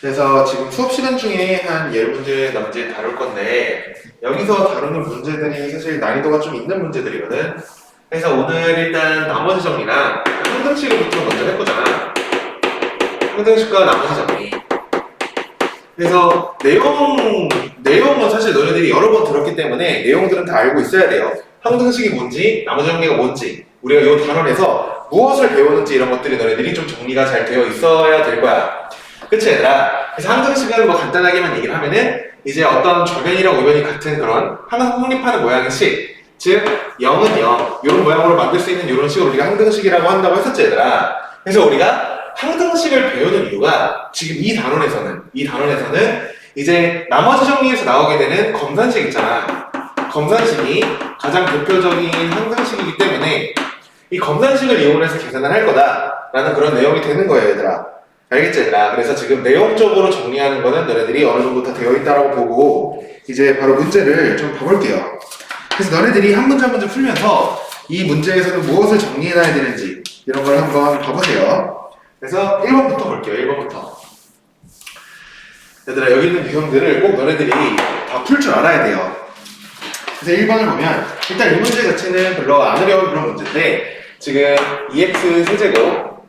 그래서 지금 수업 시간 중에 한 10문제 남짓 다룰 건데 여기서 다루는 문제들이 사실 난이도가 좀 있는 문제들이거든. 그래서 오늘 일단 나머지 정리랑 항등식부터 먼저 해보자. 항등식과 나머지 정리. 그래서 내용은 사실 너희들이 여러 번 들었기 때문에 내용들은 다 알고 있어야 돼요. 항등식이 뭔지, 나머지 정리가 뭔지, 우리가 이 단원에서 무엇을 배우는지 이런 것들이 너희들이 좀 정리가 잘 되어 있어야 될 거야. 그치 얘들아? 그래서 항등식은 뭐 간단하게만 얘기를 하면은 이제 어떤 좌변이랑 우변이 같은 그런 항상 성립하는 모양의 식, 즉 0은 0 이런 모양으로 만들 수 있는 이런 식을 우리가 항등식이라고 한다고 했었지 얘들아. 그래서 우리가 항등식을 배우는 이유가 지금 이 단원에서는 이제 나머지 정리에서 나오게 되는 검산식 있잖아. 검산식이 가장 대표적인 항등식이기 때문에 이 검산식을 이용해서 계산을 할 거다라는 그런 내용이 되는 거예요 얘들아. 알겠지 얘들아? 그래서 지금 내용적으로 정리하는 거는 너네들이 어느 정도 다 되어 있다라고 보고 이제 바로 문제를 좀 봐볼게요. 그래서 너네들이 한 문제 한 문제 풀면서 이 문제에서는 무엇을 정리해놔야 되는지 이런 걸 한번 봐보세요. 그래서 1번부터 볼게요. 1번부터. 얘들아 여기 있는 유형들을 꼭 너네들이 다 풀 줄 알아야 돼요. 그래서 1번을 보면 일단 이 문제 자체는 별로 안 어려운 그런 문제인데 지금 2x 세제곱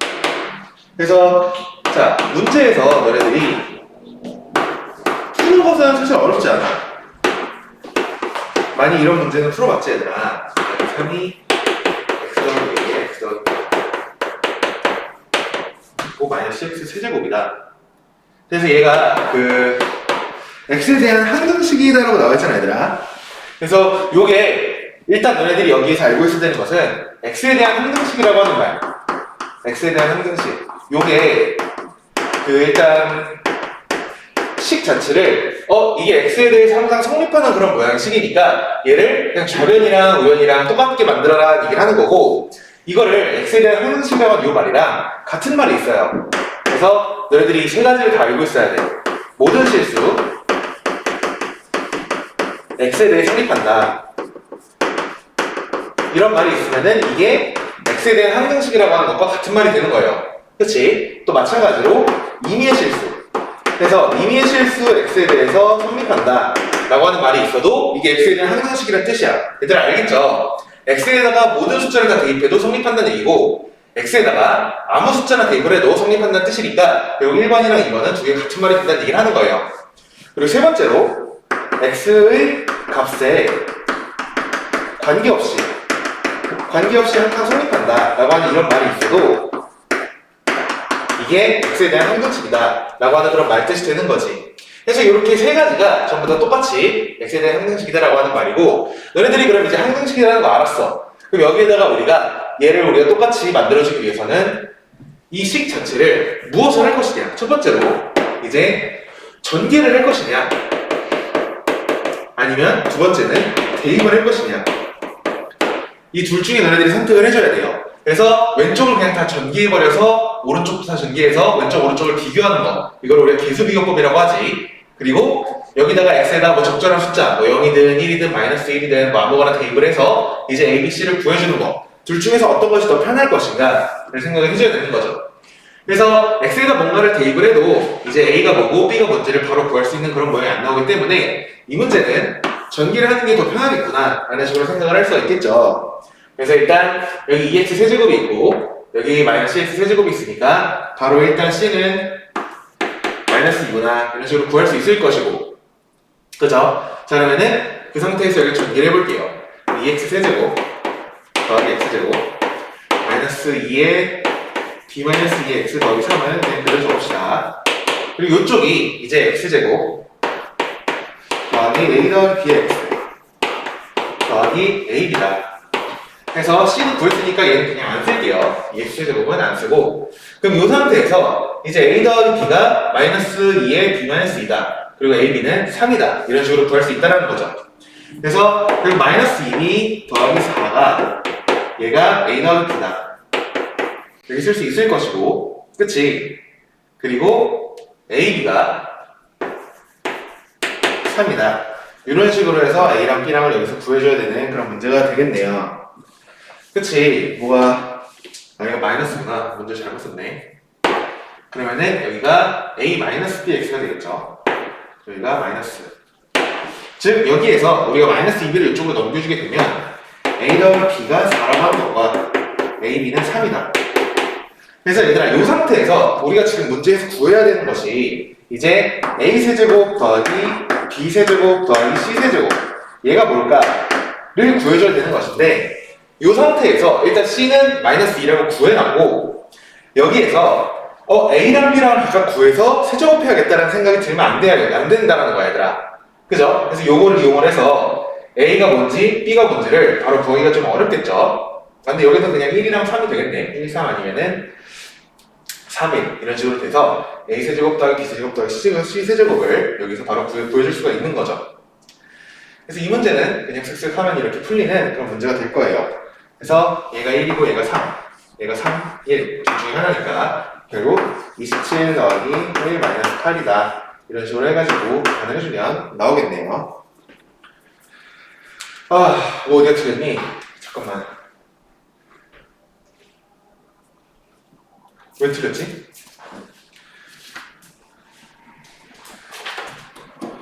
그래서 자 문제에서 너네들이 푸는 것은 사실 어렵지 않아. 많이 이런 문제는 풀어봤지 얘들아. 3이 x 더하기 x 더하기 마이너스 x 세제곱이다. 그래서 얘가 그 x에 대한 항등식이다라고 나와있잖아 얘들아. 그래서 요게 일단 너네들이 여기에서 알고 있어야 되는 것은 x에 대한 항등식이라고 하는 말. x에 대한 항등식. 요게 그 일단 식 자체를 이게 x에 대해서 항상 성립하는 그런 모양의 식이니까 얘를 그냥 좌변이랑 우변이랑 똑같게 만들어라 얘기를 하는 거고 이거를 x에 대한 항등식이라고 하는 요 말이랑 같은 말이 있어요. 그래서 너희들이 이 세 가지를 다 알고 있어야 돼. 모든 실수 x에 대해 성립한다. 이런 말이 있으면은 이게 x에 대한 항등식이라고 하는 것과 같은 말이 되는 거예요. 그치? 또 마찬가지로 임의의 실수. 그래서 임의의 실수 x에 대해서 성립한다 라고 하는 말이 있어도 이게 x에 대한 항등식이라는 뜻이야. 얘들 알겠죠? x에다가 모든 숫자를 다 대입해도 성립한다는 얘기고 x에다가 아무 숫자나 대입을 해도 성립한다는 뜻이니까 결국 1번이랑 2번은 두 개 같은 말이 된다는 얘기를 하는 거예요. 그리고 세 번째로 x의 값에 관계없이 항상 성립한다 라고 하는 이런 말이 있어도 이게 x에 대한 항등식이다 라고 하는 그런 말뜻이 되는 거지. 그래서 이렇게 세 가지가 전부 다 똑같이 x에 대한 항등식이다 라고 하는 말이고 너네들이 그럼 이제 항등식이라는 거 알았어. 그럼 여기에다가 얘를 똑같이 만들어주기 위해서는 이 식 자체를 무엇을 할 것이냐. 첫 번째로 이제 전개를 할 것이냐 아니면 두 번째는 대입을 할 것이냐. 이 둘 중에 너네들이 선택을 해줘야 돼요. 그래서 왼쪽을 그냥 다 전개해버려서 오른쪽도 다 전개해서 왼쪽 오른쪽을 비교하는 거 이걸 우리가 계수비교법이라고 하지. 그리고 여기다가 x에다 뭐 적절한 숫자 뭐 0이든 1이든 마이너스 1이든 뭐 아무거나 대입을 해서 이제 a, b, c를 구해주는 거 둘 중에서 어떤 것이 더 편할 것인가를 생각을 해줘야 되는 거죠. 그래서 x에다 뭔가를 대입을 해도 이제 a가 뭐고 b가 뭔지를 바로 구할 수 있는 그런 모양이 안 나오기 때문에 이 문제는 전개를 하는 게 더 편하겠구나 라는 식으로 생각을 할 수가 있겠죠. 그래서 일단 여기 2x 세제곱이 있고 여기 마이너스 x 세제곱이 있으니까 바로 일단 c는 마이너스 2구나 이런 식으로 구할 수 있을 것이고 그죠? 자 그러면은 그 상태에서 여기 전개를 해볼게요. 2x 세제곱 더하기 x제곱 마이너스 2에 b 마이너스 2x 더하기 3을 그냥 그려줘 봅시다. 그리고 이쪽이 이제 x제곱 더하기 a 더하기 bx 더하기 ab다. 해서 c는 구했으니까 얘는 그냥 안 쓸게요. 2x제곱은 안 쓰고 그럼 이 상태에서 이제 a 더하기 b가 마이너스 2에 b 마이너스 2다. 그리고 ab는 3이다. 이런 식으로 구할 수 있다는 거죠. 그래서 그 마이너스 2b 더하기 4가 얘가 a 더하기 b다. 여기 쓸 수 있을 것이고 그치? 그리고 ab가 3이다. 이런 식으로 해서 a랑 b랑을 여기서 구해줘야 되는 그런 문제가 되겠네요. 그치? 뭐가 여기가 마이너스구나. 문제 잘못 썼네. 그러면은 여기가 a-bx가 되겠죠. 여기가 마이너스. 즉 여기에서 우리가 마이너스 2b를 이쪽으로 넘겨주게 되면 a 더하기 b가 4라고 하는 거가 a, b는 3이다. 그래서 얘들아 이 상태에서 우리가 지금 문제에서 구해야 되는 것이 이제 a 세제곱 더하기 b 세제곱 더하기 c 세제곱 얘가 뭘까를 구해줘야 되는 것인데 이 상태에서 일단 c는 마이너스 2라고 구해놨고 여기에서 a랑 b랑 각각 구해서 세제곱해야겠다는 생각이 들면 안 된다는 거야 얘들아. 그죠? 그래서 요거를 이용을 해서 a가 뭔지 b가 뭔지를 바로 구하기가 좀 어렵겠죠. 근데 여기서 그냥 1이랑 3이 되겠네. 1, 3 아니면은 3일 이런 식으로 돼서 a 세제곱 더하기 b 세제곱 더하기 c 세제곱을 여기서 바로 보여줄 수가 있는 거죠. 그래서 이 문제는 그냥 슥슥 하면 이렇게 풀리는 그런 문제가 될 거예요. 그래서 얘가 1이고 얘가 3, 얘가 3, 1 둘 중에 하나니까 결국 27 더하기 1 마이너스 8이다. 이런 식으로 해가지고 계산을 해주면 나오겠네요. 뭐 어디가 틀렸니? 잠깐만. 왜 틀렸지?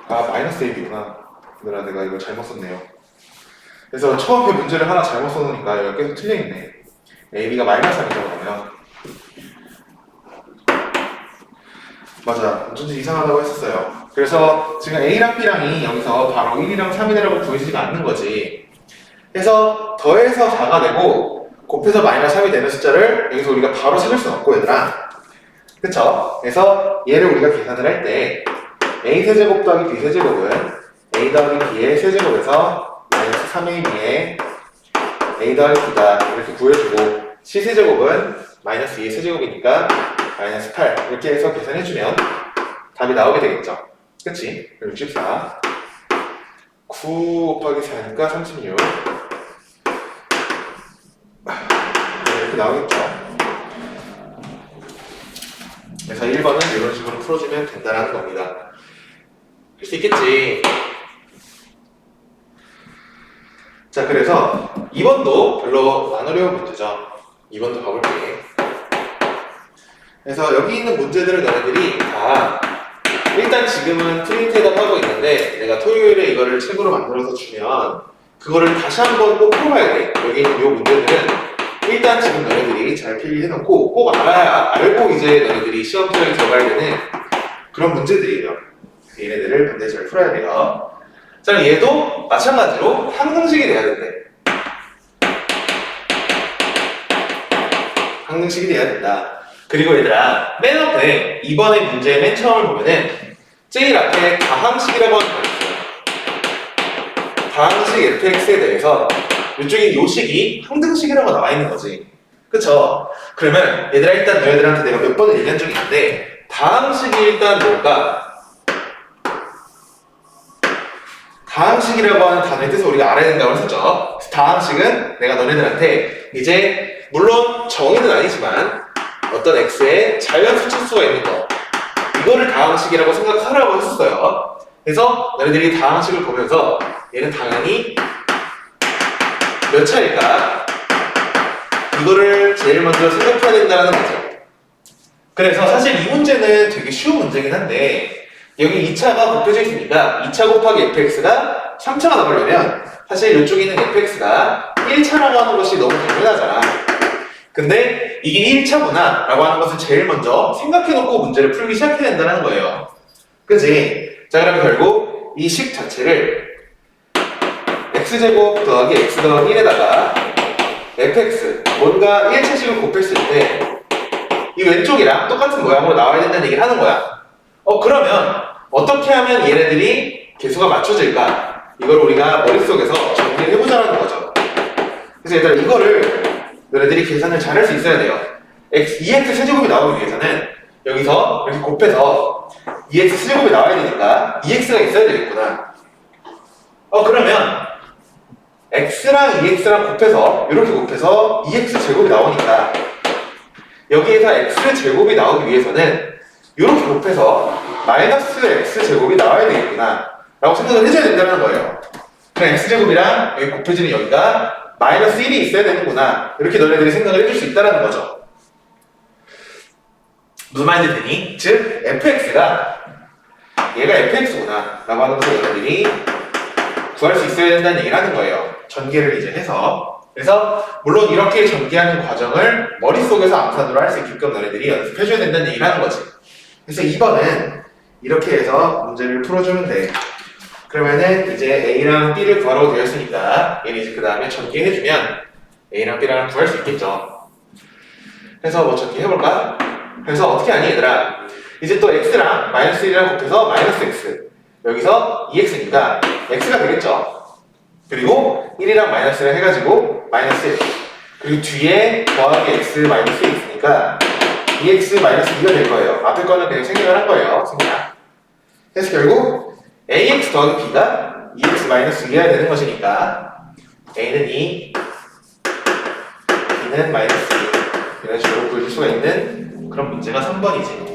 마이너스 AB구나. 얘들아, 내가 이거 잘못 썼네요. 그래서 처음에 문제를 하나 잘못 써놓으니까 여기가 계속 틀려있네. AB가 마이너스 3이죠, 그러면. 맞아. 어쩐지 이상하다고 했었어요. 그래서 지금 A랑 B랑이 여기서 바로 1이랑 3이라고 보이지가 않는 거지. 그래서 더해서 4가 되고 곱해서 마이너스 3이 되는 숫자를 여기서 우리가 바로 찾을 수는 없고 얘들아. 그쵸? 그래서 얘를 우리가 계산을 할 때 A 세제곱 더하기 B 세제곱은 A 더하기 B의 세제곱에서 마이너스 3AB에 A 더하기 B다 이렇게 구해주고 C 세제곱은 마이너스 2의 세제곱이니까 마이너스 8 이렇게 해서 계산해주면 답이 나오게 되겠죠. 그치? 64 9 곱하기 4니까 36 이렇게 나오겠죠. 그래서 1번은 이런 식으로 풀어주면 된다는 겁니다. 할 수 있겠지. 자, 그래서 2번도 별로 안 어려운 문제죠. 2번도 가볼게. 그래서 여기 있는 문제들을 너희들이 다 일단 지금은 프린트에다 하고 있는데 내가 토요일에 이거를 책으로 만들어서 주면 그거를 다시 한번 꼭 풀어봐야 돼. 여기 있는 이 문제들은 일단 지금 너희들이 잘 필기해놓고 꼭 알고 이제 너희들이 시험장에 들어가야 되는 그런 문제들이에요. 얘네들을 반드시 잘 풀어야 돼요. 자, 얘도 마찬가지로 항등식이 돼야 된대. 항등식이 돼야 된다. 그리고 얘들아, 맨 앞에 이번에 문제 맨 처음을 보면은 제일 앞에 다항식이라고 하는 거 있어요. 다항식 fx에 대해서 이쪽에 요 식이 항등식이라고 나와 있는 거지. 그쵸? 그러면 얘들아 일단 너희들한테 내가 몇 번을 얘기한 적이 있는데 다항식이 일단 뭘까? 다항식이라고 하는 단어의 뜻을 우리가 알아야 된다고 했었죠. 다항식은 내가 너네들한테 이제 물론 정의는 아니지만 어떤 x에 자연수치수가 있는 거 이거를 다항식이라고 생각하라고 했었어요. 그래서 너희들이 다항식을 보면서 얘는 당연히 몇 차일까? 이거를 제일 먼저 생각해야 된다는 거죠. 그래서 사실 이 문제는 되게 쉬운 문제긴 한데 여기 2차가 곱해져 있으니까 2차 곱하기 fx가 3차가 나오려면 사실 이쪽에 있는 fx가 1차라고 하는 것이 너무 당연하잖아. 근데 이게 1차구나 라고 하는 것을 제일 먼저 생각해놓고 문제를 풀기 시작해야 된다는 거예요. 그치? 자, 그러면 결국 이 식 자체를 x제곱 더하기 x 더하기 1에다가 fx 뭔가 1차식을 곱했을 때 이 왼쪽이랑 똑같은 모양으로 나와야 된다는 얘기를 하는 거야. 그러면 어떻게 하면 얘네들이 개수가 맞춰질까? 이걸 우리가 머릿속에서 정리를 해보자는 거죠. 그래서 얘들아 이거를 너네들이 계산을 잘 할 수 있어야 돼요. EX 세제곱이 나오기 위해서는 여기서 이렇게 곱해서 EX 세제곱이 나와야 되니까 EX가 있어야 되겠구나. 그러면 X랑 EX랑 곱해서 이렇게 곱해서 EX 제곱이 나오니까 여기에서 X 제곱이 나오기 위해서는 이렇게 곱해서 마이너스 X 제곱이 나와야 되겠구나 라고 생각을 해줘야 된다는 거예요. 그럼 X 제곱이랑 여기 곱해지는 여기가 마이너스 1이 있어야 되는구나. 이렇게 너네들이 생각을 해줄 수 있다는 거죠. 무슨 말인지 되니? 즉 fx가 얘가 fx구나 라고 하는 것을 너네들이 구할 수 있어야 된다는 얘기를 하는 거예요. 전개를 이제 해서. 그래서 물론 이렇게 전개하는 과정을 머릿속에서 암산으로 할 수 있게끔 너네들이 연습해줘야 된다는 얘기를 하는 거지. 그래서 2번은 이렇게 해서 문제를 풀어주면 돼. 그러면은 이제 A랑 B를 구하라고 되었으니까 얘는 이제 그 다음에 전개해주면 A랑 B랑 구할 수 있겠죠. 그래서 뭐 전개해볼까? 그래서 어떻게 하니 얘들아? 이제 또 X랑 마이너스 1이랑 곱해서 마이너스 X 여기서 2X니까 X가 되겠죠. 그리고 1이랑 마이너스를 해가지고 마이너스 1 그리고 뒤에 더하기 X 마이너스 1이 있으니까 2X 마이너스 2가 될 거예요. 앞에 거는 그냥 생략을 한 거예요. 생략. 그래서 결국 AX 더하기 B가 2X 마이너스 2가 되는 것이니까 A는 2, B는 마이너스 2 이런 식으로 보여줄 수가 있는 그런 문제가 3번이지.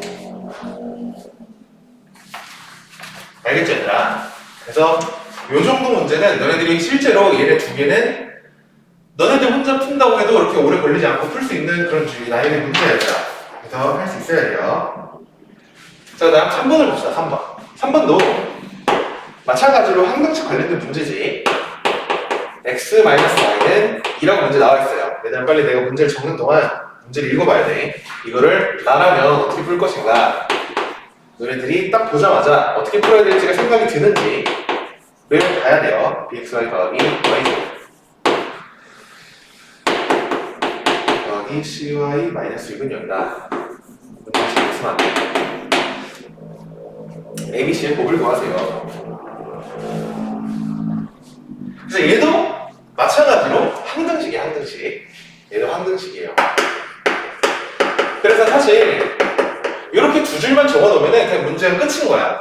알겠죠 얘들아? 그래서 요 정도 문제는 너네들이 실제로 얘네 두 개는 너네들 혼자 푼다고 해도 그렇게 오래 걸리지 않고 풀 수 있는 그런 나이의 문제야 얘들아. 그래서 할 수 있어야 돼요. 자, 그 다음 3번을 봅시다. 3번. 3번도 마찬가지로 항등식 관련된 문제지. x-y는 2라고 문제 나와 있어요. 얘들아 빨리 내가 문제를 적는 동안 문제를 읽어봐야 돼. 이거를 나라면 어떻게 풀 것인가 너네들이 딱 보자마자 어떻게 풀어야 될지가 생각이 드는지 외워봐야 돼요. bxy 더하기 y제곱 더하기 cy 마이너스 6은 0이다. 문제 있으면 안 돼. ABC의 곱을 구하세요. 그래서 얘도 마찬가지로 항등식이야, 항등식. 얘도 항등식이에요. 그래서 사실 이렇게 두 줄만 적어놓으면 그냥 문제가 끝인 거야.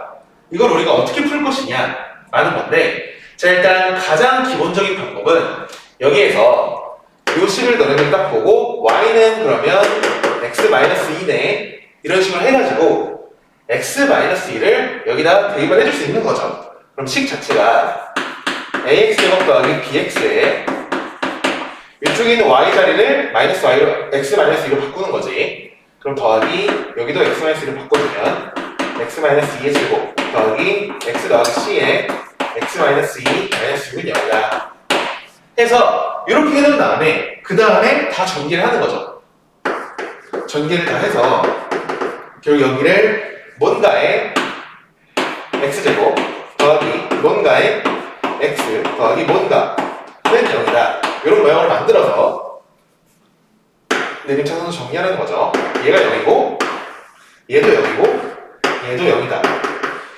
이걸 우리가 어떻게 풀 것이냐 라는 건데, 자 일단 가장 기본적인 방법은 여기에서 이 식을 너네들 딱 보고 y는 그러면 x-2네 이런 식으로 해가지고 x-2를 여기다 대입을 해줄 수 있는 거죠. 그럼 식 자체가 ax제곱 더하기 bx에 이쪽에 있는 y 자리를 마이너스 y로 x-2로 바꾸는 거지. 그럼 더하기 여기도 x-1을 바꿔주면 x-2의 제곱 더하기 x 더하기 c에 x-2 마이너스 6은 0이다 해서 이렇게 해놓은 다음에 그 다음에 다 전개를 하는 거죠. 전개를 다 해서 결국 여기를 뭔가의 x제곱 더하기 뭔가의 x 더하기 뭔가는 0이다 이런 모양을 만들어서 내림차선으로 정리하는 거죠. 얘가 0이고 얘도 0이고 얘도 0이다.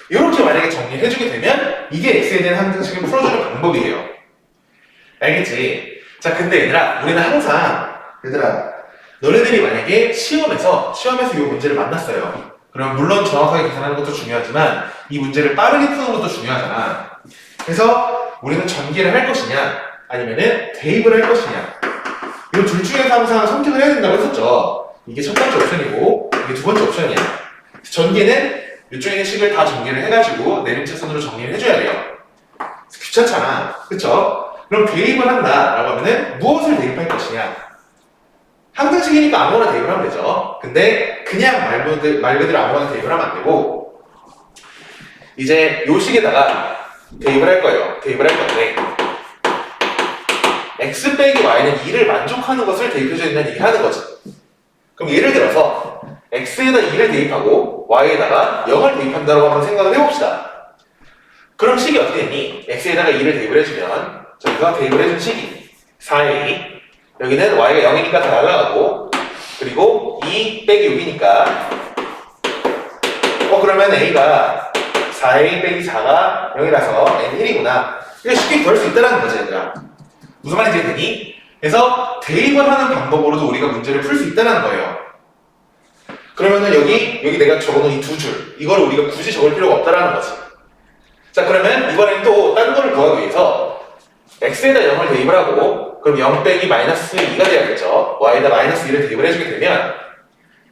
이렇게 만약에 정리해주게 되면 이게 x에 대한 항등식을 풀어주는 방법이에요. 알겠지? 자 근데 얘들아 우리는 항상 얘들아 너네들이 만약에 시험에서 이 문제를 만났어요. 그럼 물론 정확하게 계산하는 것도 중요하지만 이 문제를 빠르게 푸는 것도 중요하잖아. 그래서 우리는 전개를 할 것이냐 아니면은 대입을 할 것이냐 이 둘 중에서 항상 선택을 해야 된다고 했었죠. 이게 첫 번째 옵션이고 이게 두 번째 옵션이야. 전개는 이쪽에 있는 식을 다 전개를 해가지고 내림차선으로 정리를 해줘야 돼요. 귀찮잖아. 그쵸? 그럼 대입을 한다 라고 하면은 무엇을 대입할 것이냐 항등식이니까 아무거나 대입을 하면 되죠. 근데 그냥 말 그대로 아무거나 대입을 하면 안 되고 이제 요 식에다가 대입을 할 거예요. 대입을 할 건데 x 빼기 y는 2를 만족하는 것을 대입해줘야 된다는 얘기를 하는 거지. 그럼 예를 들어서 x에다 2를 대입하고 y에다가 0을 대입한다고 한번 생각을 해봅시다. 그럼 식이 어떻게 되니? x에다가 2를 대입을 해주면 저희가 대입을 해준 식이 4a 여기는 y가 0이니까 다 날라가고 그리고 2 빼기 6이니까 그러면 a가 4a 빼기 4가 0이라서 n 1이구나 이렇게 쉽게 구할 수 있다는 거지 얘들아. 무슨 말인지 되니? 그래서 대입을 하는 방법으로도 우리가 문제를 풀 수 있다는 거예요. 그러면은 여기 내가 적어놓은 이 두 줄 이걸 우리가 굳이 적을 필요가 없다라는 거지. 자 그러면 이번엔 또 다른 거를 구하기 위해서 x에다 0을 대입을 하고 그럼 0 빼기 마이너스 2가 돼야겠죠. y에다 마이너스 2를 대입을 해주게 되면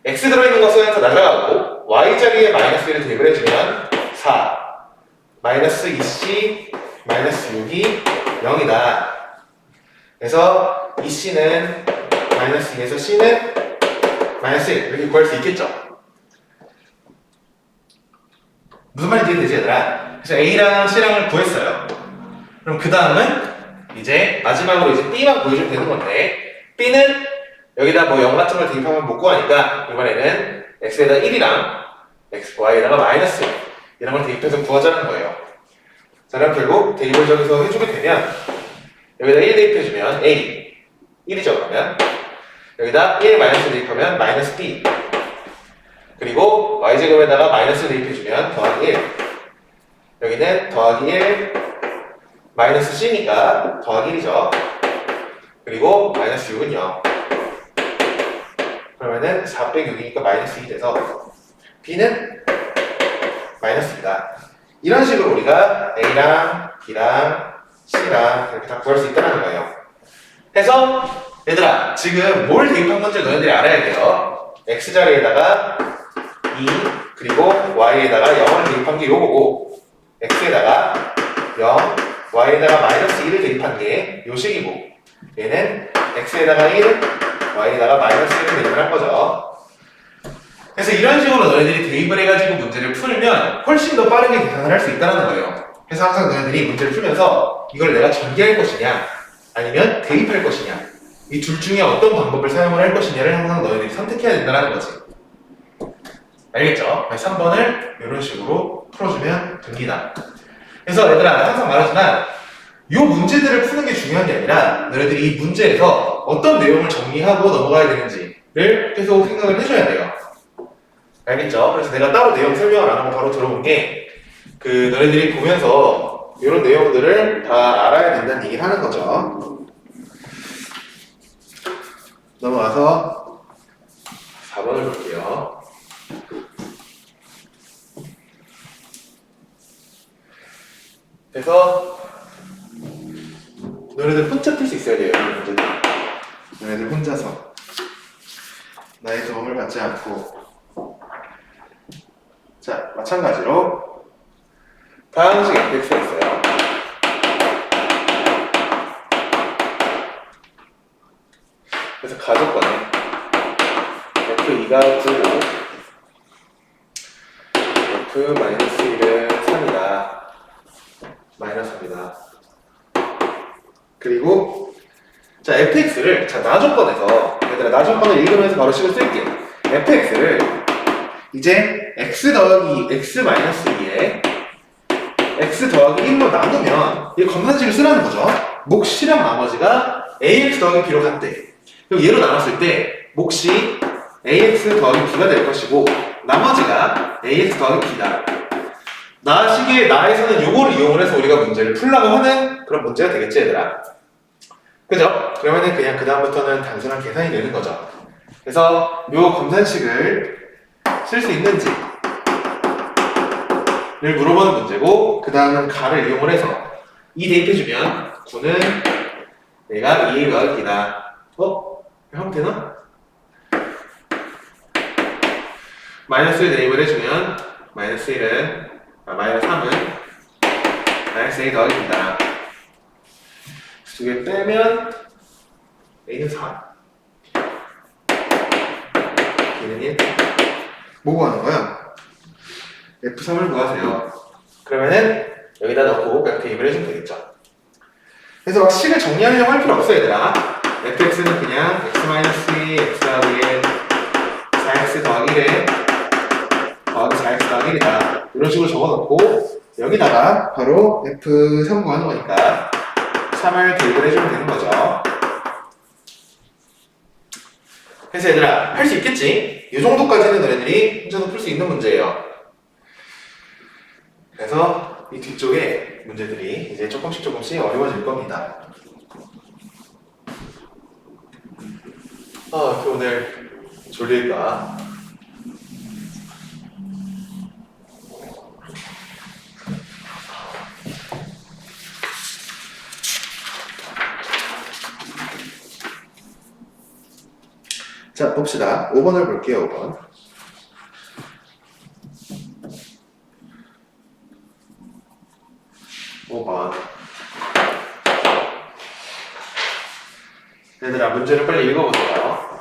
x 들어있는 것은 다 날아가고 y 자리에 마이너스 1을 대입을 해주면 4 마이너스 2c 마이너스 6이 0이다 그래서 이 C는 마이너스 2에서 C는 마이너스 1 이렇게 구할 수 있겠죠? 무슨 말인지 이해되지 얘들아? 그래서 A랑 C랑을 구했어요. 그럼 그 다음은 이제 마지막으로 이제 B만 구해주면 되는 건데 B는 여기다 뭐 0 같은 걸 대입하면 못 구하니까 이번에는 X에다 1이랑 Y에다가 마이너스 1 이런 걸 대입해서 구하자는 거예요. 자 그럼 결국 대입을 저기서 해주게 되면 여기다 1 대입해주면 A 1이죠 그러면 여기다 1 마이너스 대입하면 마이너스 B 그리고 y제곱에다가 마이너스 대입해주면 더하기 1 여기는 더하기 1 마이너스 c니까 더하기 1이죠 그리고 마이너스 6은 0 그러면은 4 빼기 6이니까 마이너스 2 돼서 b는 마이너스 2다 이런 식으로 우리가 a랑 b랑 c랑 이렇게 다 구할 수 있다는 거예요 해서 얘들아 지금 뭘 대입한 건지 너희들이 알아야 돼요 x자리에다가 2 그리고 y에다가 0을 대입한 게 요거고 x에다가 0 y에다가 마이너스 2를 대입한 게 요 식이고 얘는 x에다가 1 y에다가 마이너스 1을 대입을 한 거죠 그래서 이런 식으로 너희들이 대입을 해가지고 문제를 풀면 훨씬 더 빠르게 계산을 할 수 있다는 거예요 그래서 항상 너희들이 문제를 풀면서 이걸 내가 전개할 것이냐 아니면 대입할 것이냐 이 둘 중에 어떤 방법을 사용을 할 것이냐를 항상 너희들이 선택해야 된다는 거지 알겠죠? 3번을 이런 식으로 풀어주면 됩니다. 그래서 얘들아 항상 말하지만 이 문제들을 푸는 게 중요한 게 아니라 너희들이 이 문제에서 어떤 내용을 정리하고 넘어가야 되는지를 계속 생각을 해줘야 돼요. 알겠죠? 그래서 내가 따로 내용 설명을 안 하고 바로 들어본 게 그 너희들이 보면서 이런 내용들을 다 알아야 된다는 얘기를 하는 거죠. 넘어가서 4번을 볼게요. 그래서 너네들 혼자 풀 수 있어야 돼요. 이런 문제들. 너네들 혼자서 나의 도움을 받지 않고 자 마찬가지로 다음 식 fx가 있어요. 그래서 가족관에 f2가 9고 f-1은 3이다. 마이너스입니다. 그리고 자 fx를 자 나조건에서 얘들아 나조건을 읽으면서 바로 식을 쓸게. fx를 이제 x 더하기 x 마이너스 2에 x 더하기 1로 나누면 이 검산식을 쓰라는 거죠. 몫이랑 나머지가 ax 더하기 b로 같대. 그럼 얘로 나눴을 때 몫이 ax 더하기 b가 될 것이고 나머지가 ax 더하기 b다. 나식의 나에서는 요거를 이용을 해서 우리가 문제를 풀려고 하는 그런 문제가 되겠지 얘들아. 그죠? 그러면은 그냥 그 다음부터는 단순한 계산이 되는 거죠. 그래서 요 검산식을 쓸 수 있는지를 물어보는 문제고 그 다음은 가를 이용을 해서 2 대입해주면 9는 얘가 2의 더하기다. 하면 되나? 마이너스 1 대입을 해주면 마이너스 1은 마이너스 3은 마이너스 A 더하기입니다. 두 개 빼면 A는 4 B는 1 뭐 구하는 거야? F3을 구하세요. 그러면은 여기다 넣고 그냥 대입을 해주면 되겠죠. 그래서 막 식을 정리하려고 할 필요 없어 얘들아. fx는 그냥 x-2 x 더하기 1 4x 더하기 1 더하기 4x 더하기 1이다. 이런 식으로 적어놓고 여기다가 바로 F3 구하는 거니까 3을 대입을 해주면 되는 거죠. 그래서 얘들아 할 수 있겠지? 이 정도까지는 너네들이 혼자서 풀 수 있는 문제예요. 그래서 이 뒤쪽에 문제들이 이제 조금씩 어려워질 겁니다. 오늘 졸릴까? 자, 봅시다. 5번을 볼게요, 5번. 얘들아, 문제를 빨리 읽어보세요.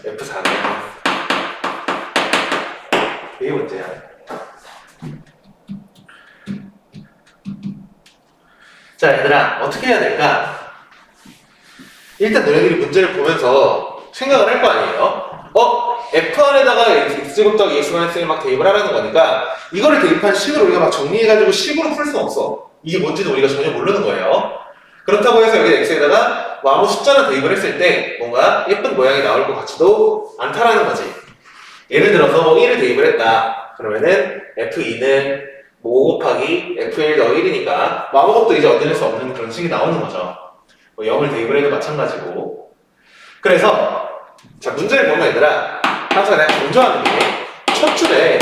F4는 이게 문제야. 자, 얘들아, 어떻게 해야 될까? 일단 너네들이 문제를 보면서 생각을 할 거 아니에요? F1에다가 X제곱 더하기 X-1을 막 대입을 하라는 거니까 이거를 대입한 식을 우리가 막 정리해가지고 식으로 풀 수는 없어. 이게 뭔지도 우리가 전혀 모르는 거예요. 그렇다고 해서 여기 X에다가 뭐 아무 숫자나 대입을 했을 때 뭔가 예쁜 모양이 나올 것 같지도 않다라는 거지. 예를 들어서 1을 대입을 했다. 그러면은 F2는 뭐 5 곱하기 F1 더 1이니까 뭐 아무것도 이제 얻어낼 수 없는 그런 식이 나오는 거죠. 뭐 0을 대입을 해도 마찬가지고. 그래서 자, 문제를 보면 얘들아, 항상 내가 강조하는 게 첫 줄에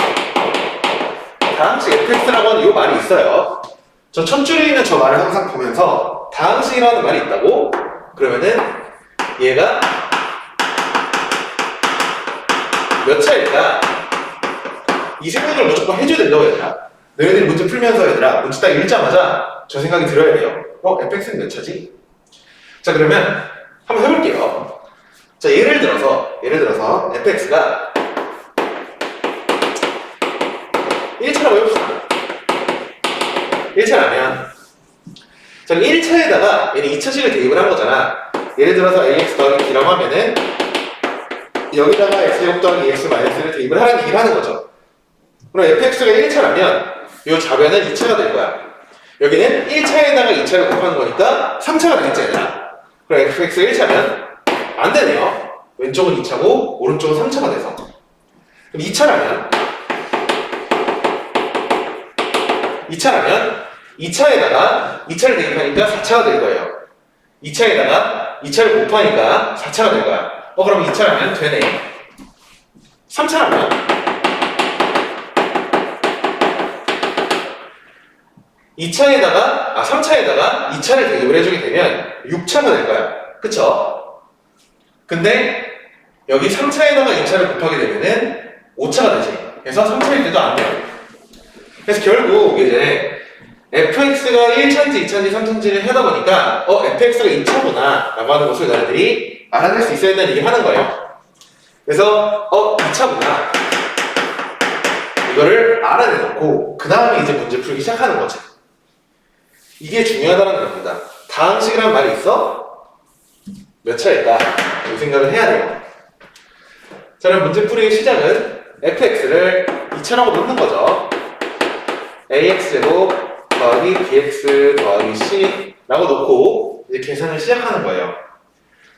다항식 fx라고 하는 이 말이 있어요. 저 첫 줄에 있는 저 말을 항상 보면서 다항식이라는 말이 있다고? 그러면은 얘가 몇 차일까? 이 생각을 무조건 해줘야 된다고 얘들아. 너희들이 문제 풀면서 얘들아, 문제 딱 읽자마자 저 생각이 들어야 돼요. fx는 몇 차지? 자, 그러면 한번 해볼게요. 자, 예를 들어서 fx가 1차라고 해봅시다. 1차라면 자, 1차에다가 얘는 2차식을 대입을 한 거잖아. 예를 들어서 ax 더하기 b라고 하면은 여기다가 x제곱 더하기 x 마이너스를 대입을 하라는 얘기를 하는 거죠. 그럼 fx가 1차라면 이 좌변은 2차가 될 거야. 여기는 1차에다가 2차를 곱하는 거니까 3차가 되겠지, 얘들아. 그럼 fx가 1차면 안 되네요. 왼쪽은 2차고 오른쪽은 3차가 돼서. 그럼 2차라면 2차에다가 2차를 대입하니까 4차가 될 거예요. 2차에다가 2차를 곱하니까 4차가 될 거야. 그럼 2차라면 되네. 3차라면 3차에다가 2차를 대입을 해주게 되면 6차가 될 거야. 그쵸? 근데 여기 3차에다가 2차를 곱하게 되면은 5차가 되지. 그래서 3차일 때도 안 돼요. 그래서 결국 이제 fx가 1차인지 2차인지 3차인지를 하다 보니까 fx가 2차구나 라고 하는 것을 너희들이 알아낼 수 있어야 된다는 얘기를 하는 거예요. 그래서 2차구나 이거를 알아내놓고 그 다음에 이제 문제 풀기 시작하는 거지. 이게 중요하다는 겁니다. 다항식이란 말이 있어? 몇 차일까? 이 생각을 해야 돼요. 자, 그럼 문제 풀이의 시작은 fx를 2차라고 놓는 거죠. ax제곱 더하기 bx 더하기 c 라고 놓고 이제 계산을 시작하는 거예요.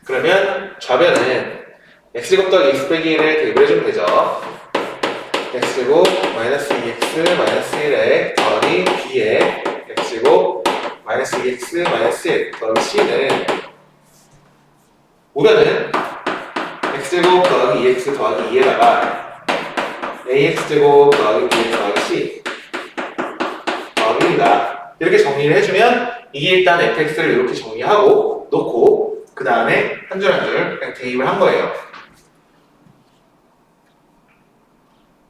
그러면 좌변은 x제곱 더하기 x 빼기 1을 대입을 해주면 되죠. x제곱 마이너스 2x 마이너스 1에 더하기 b에 x제곱 마이너스 2x 마이너스 1 더하기 c는 우변은 x제곱 더하기 2x 더하기 2에다가 ax제곱 더하기 bx 더하기 c 더하기 1이다. 이렇게 정리를 해주면 이게 일단 fx를 이렇게 정리하고 놓고 그 다음에 한 줄 한 줄 그냥 대입을 한 거예요.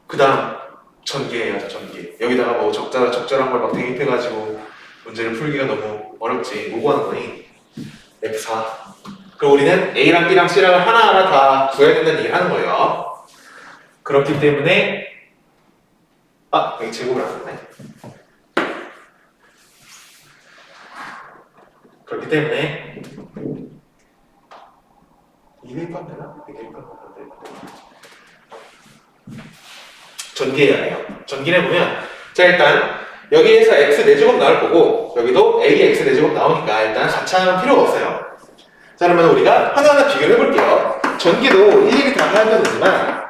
그 다음 전개해야죠. 전개. 여기다가 뭐 적절한 걸 막 대입해가지고 문제를 풀기가 너무 어렵지. 뭐 구하는 거니? F4. 그리고 우리는 A랑 B랑 C랑 하나하나 다 구해야 된다는 얘기를 하는 거예요. 그렇기 때문에 여기 제곱을 안 썼네. 그렇기 때문에 2일반 되나? 2일반 전개해야 해요. 전개를 해보면 자, 일단 여기에서 x 4제곱 나올 거고 여기도 ax 4제곱 나오니까 일단 4차는 필요가 없어요. 자, 그러면 우리가 하나하나 비교를 해볼게요. 전개도 일일이 다 하면 되지만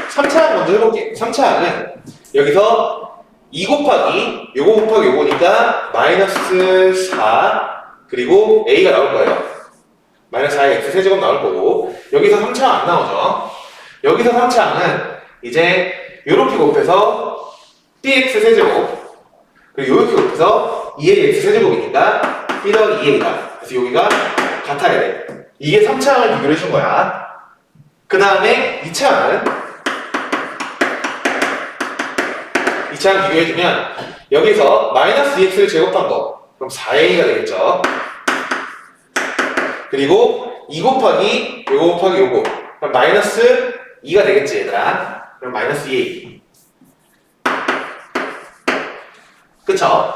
3차항 먼저 해볼게요. 3차항은 여기서 2 곱하기 요거 곱하기 요거니까 마이너스 4 그리고 a가 나올 거예요. 마이너스 4에 x 세제곱 나올 거고 여기서 3차항 안 나오죠. 여기서 3차항은 이제 요렇게 곱해서 bx 세제곱 그리고 이렇게 곱해서 2ax 세제곱이니까 b 더하기 2a다. 그래서 여기가 같아야 돼. 이게 3차항을 비교를 해준 거야. 그 다음에 2차항은 2차항 비교해주면 여기서 마이너스 2x를 제곱한 거 그럼 4a가 되겠죠. 그리고 2 곱하기 요거 곱하기 요거 그럼 마이너스 2가 되겠지 얘들아. 그럼 마이너스 2a 그쵸?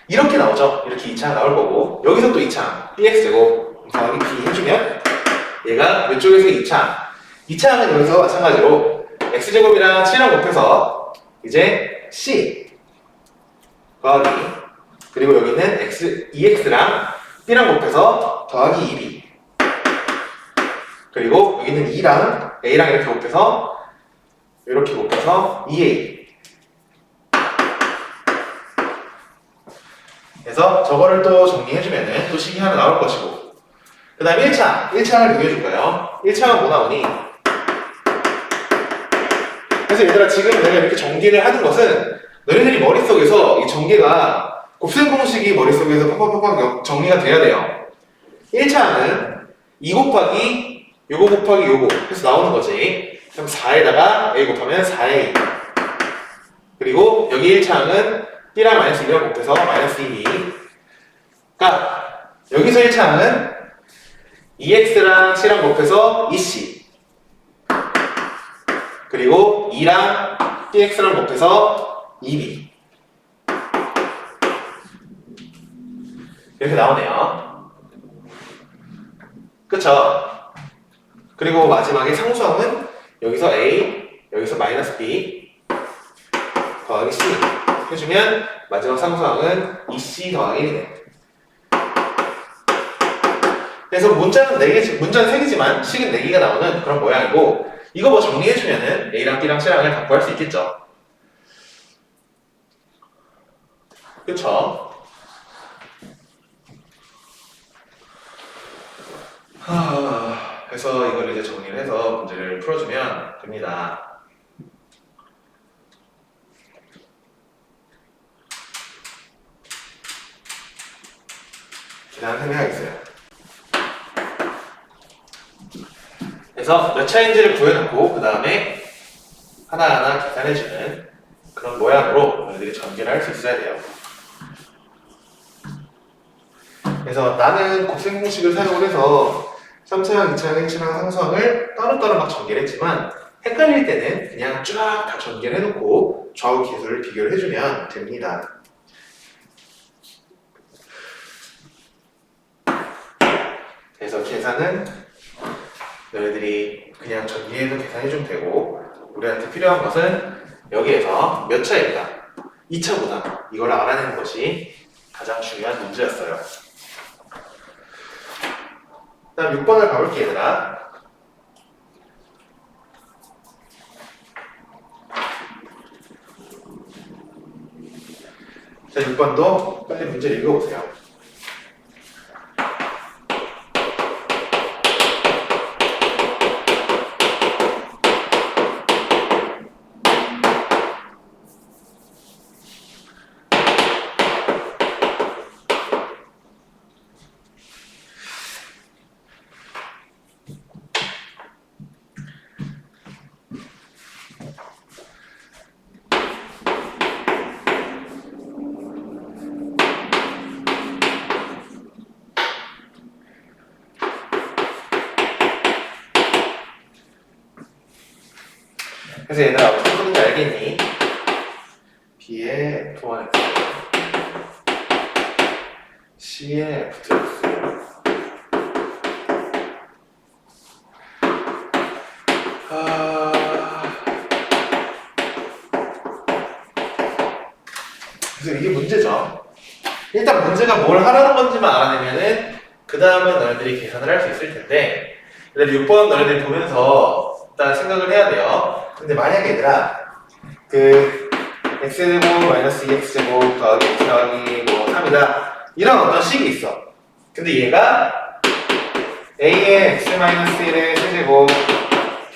이렇게 나오죠. 이렇게 2차항 나올 거고 여기서 또 2차항 bx제곱 더하기 b 해주면 얘가 왼쪽에서 2차항 2차항은 여기서 마찬가지로 x제곱이랑 7이랑 곱해서 이제 c 더하기 그리고 여기는 x, 2x랑 b랑 곱해서 더하기 2b 그리고 여기는 2랑 a랑 이렇게 곱해서 2a 그래서 저거를 또 정리해주면은 또 식이 하나 나올 것이고 그 다음 1차항을 비교해줄까요? 1차항은 뭐 나오니? 그래서 얘들아 지금 내가 이렇게 전개를 하는 것은 너희들이 머릿속에서 이 전개가 곱셈 공식이 머릿속에서 팍팍팍팍 정리가 돼야 돼요. 1차항은 2 곱하기 요거 곱하기 요거 해서 나오는 거지. 그럼 4에다가 a 곱하면 4a 그리고 여기 1차항은 b랑 마이너스 2랑 곱해서 마이너스 2b 그러니까 여기서 1차항은 2x랑 c랑 곱해서 2c 그리고 2랑 bx랑 곱해서 2b 이렇게 나오네요. 그쵸? 그리고 마지막에 상수항은 여기서 a, 여기서 마이너스 b 더하기 c 해주면 마지막 상수항은 2c 더하기 1이네. 그래서 문자는 3개지만 식은 4개가 나오는 그런 모양이고 이거 뭐 정리해주면은 a랑 b랑 c랑을 다 구할 수 있겠죠. 그쵸? 그래서 이걸 이제 정리를 해서 문제를 풀어주면 됩니다. 계산 설명하겠어요. 그래서 몇 차인지를 구해놓고 그 다음에 하나하나 계산해주는 그런 모양으로 너희들이 전개를 할 수 있어야 돼요. 그래서 나는 곱셈 공식을 사용을 해서 3차항, 2차항, 1차항 상수항을 따로따로 막 전개를 했지만 헷갈릴 때는 그냥 쫙 다 전개를 해놓고 좌우 계수를 비교를 해주면 됩니다. 그래서 계산은 너희들이 그냥 전개해서 계산해주면 되고 우리한테 필요한 것은 여기에서 몇 차입니다. 2차구나. 이걸 알아내는 것이 가장 중요한 문제였어요. 다음 6번을 가볼게 얘들아. 자 6번도 빨리 문제 읽어보세요. 그래서 얘들아 어떻게 푸는지 알겠니? B의 F1X C의 F2X 그래서 이게 문제죠. 일단 문제가 뭘 하라는 건지만 알아내면은 그 다음은 너희들이 계산을 할 수 있을 텐데 근데 6번 너희들이 보면서 일단 생각을 해야 돼요. 근데 만약에 얘들아 그 x제곱 마이너스 2x제곱 더하기 x 더하기 뭐 3이다 이런 어떤 식이 있어. 근데 얘가 a의 x 마이너스 1의 세제곱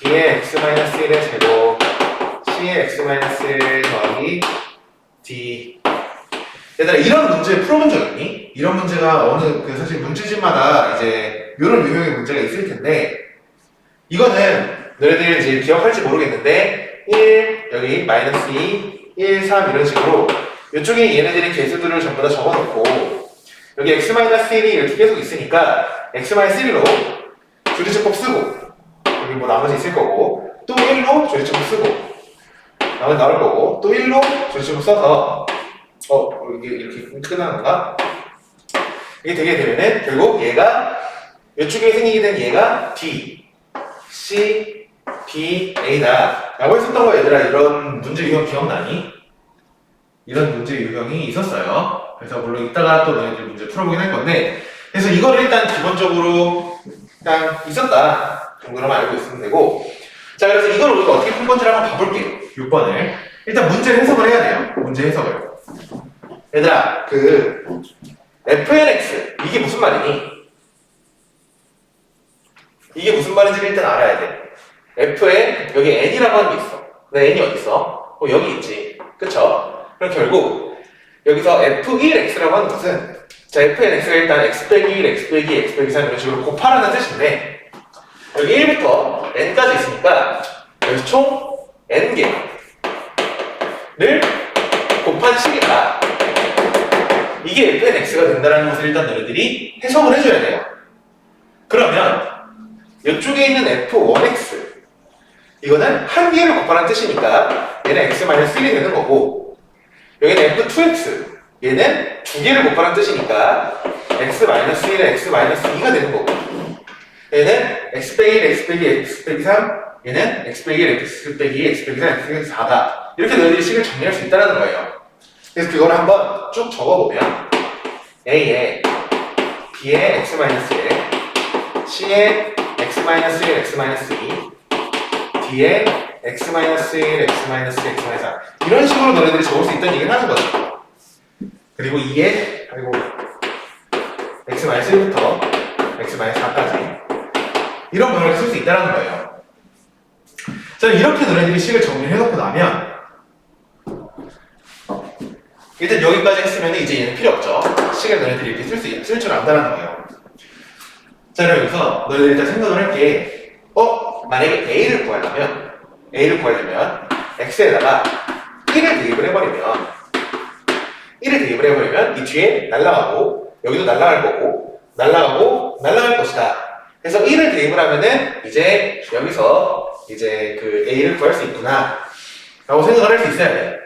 b의 x 마이너스 1의 제곱 c의 x-1 더하기 d. 얘들아, 이런 문제 풀어본 적 있니? 이런 문제가 사실 문제집마다 이제 이런 유형의 문제가 있을 텐데, 이거는 너희들 이제 기억할지 모르겠는데 1, 여기 마이너스 2, 1, 3 이런 식으로 이쪽에 얘네들이 개수들을 전부 다 적어놓고 여기 x-1이 이렇게 계속 있으니까 x-1로 조리제법 쓰고 여기 뭐 나머지 있을 거고 또 1로 조리제법 쓰고 나머지 나올 거고 또 1로 조리제법 써서 이게 이렇게 끝나는 건가? 이게 되게 되면은 결국 얘가 이쪽에 생기게 된 얘가 D, C, B, A다 라고 했었던 거 얘들아. 이런 문제 유형 기억나니? 이런 문제 유형이 있었어요. 그래서 물론 이따가 또 너희들 문제 풀어보긴 할 건데, 그래서 이거를 일단 기본적으로 일단 있었다 정도로만 알고 있으면 되고, 자 그래서 이걸 우리가 어떻게 푼 건지를 한번 봐볼게요. 6번을 일단 문제를 해석을 해야 돼요. 문제 해석을. 얘들아, fnx 이게 무슨 말이니? 이게 무슨 말인지를 일단 알아야 돼. f에 여기 n이라고 하는 게 있어. 근데 n이 어디 있어? 여기 있지. 그쵸? 그럼 결국 여기서 f1x라고 하는 것은 자 fnx가 일단 x 빼기 1, x 빼기 2, x 빼기 3 이런 식으로 곱하라는 뜻인데 여기 1부터 n까지 있으니까 여기서 총 n개를 곱한 식이다. 이게 fnx가 된다는 것을 일단 너희들이 해석을 해줘야 돼요. 그러면 이쪽에 있는 f1x 이거는 한 개를 곱하라는 뜻이니까 얘는 x-1이 되는 거고 여기는 f2x 얘는 두 개를 곱하라는 뜻이니까 x-1은 x-2가 되는 거고 얘는 x 빼기 1, x 빼기 x 빼기 3 얘는 x 빼기 1, x 빼기 2, x 빼기 3, x 빼기 4다. 이렇게 너희들이 식을 정리할 수 있다는 거예요. 그래서 그걸 한번 쭉 적어보면 A에 B에 x-1 C에 x-1, x-2 D에 x-1, x-2, x-3 이런 식으로 너네들이 적을 수 있다는 얘기를 하는 거죠. 그리고 2에 x-1부터 x-4까지 이런 모양을 쓸 수 있다는 거예요. 자, 이렇게 너네들이 식을 정리해놓고 나면 일단 여기까지 했으면 이제 얘는 필요 없죠. 식을 너네들이 이렇게 쓸 줄 안다는 거예요. 자, 그럼 여기서 너희들 일단 생각을 할게. 만약에 A를 구하려면 X에다가 1을 대입을 해버리면 이 뒤에 날아가고 여기도 날아갈 거고 날아갈 것이다. 그래서 1을 대입을 하면은 이제 여기서 이제 그 A를 구할 수 있구나 라고 생각을 할 수 있어야 돼.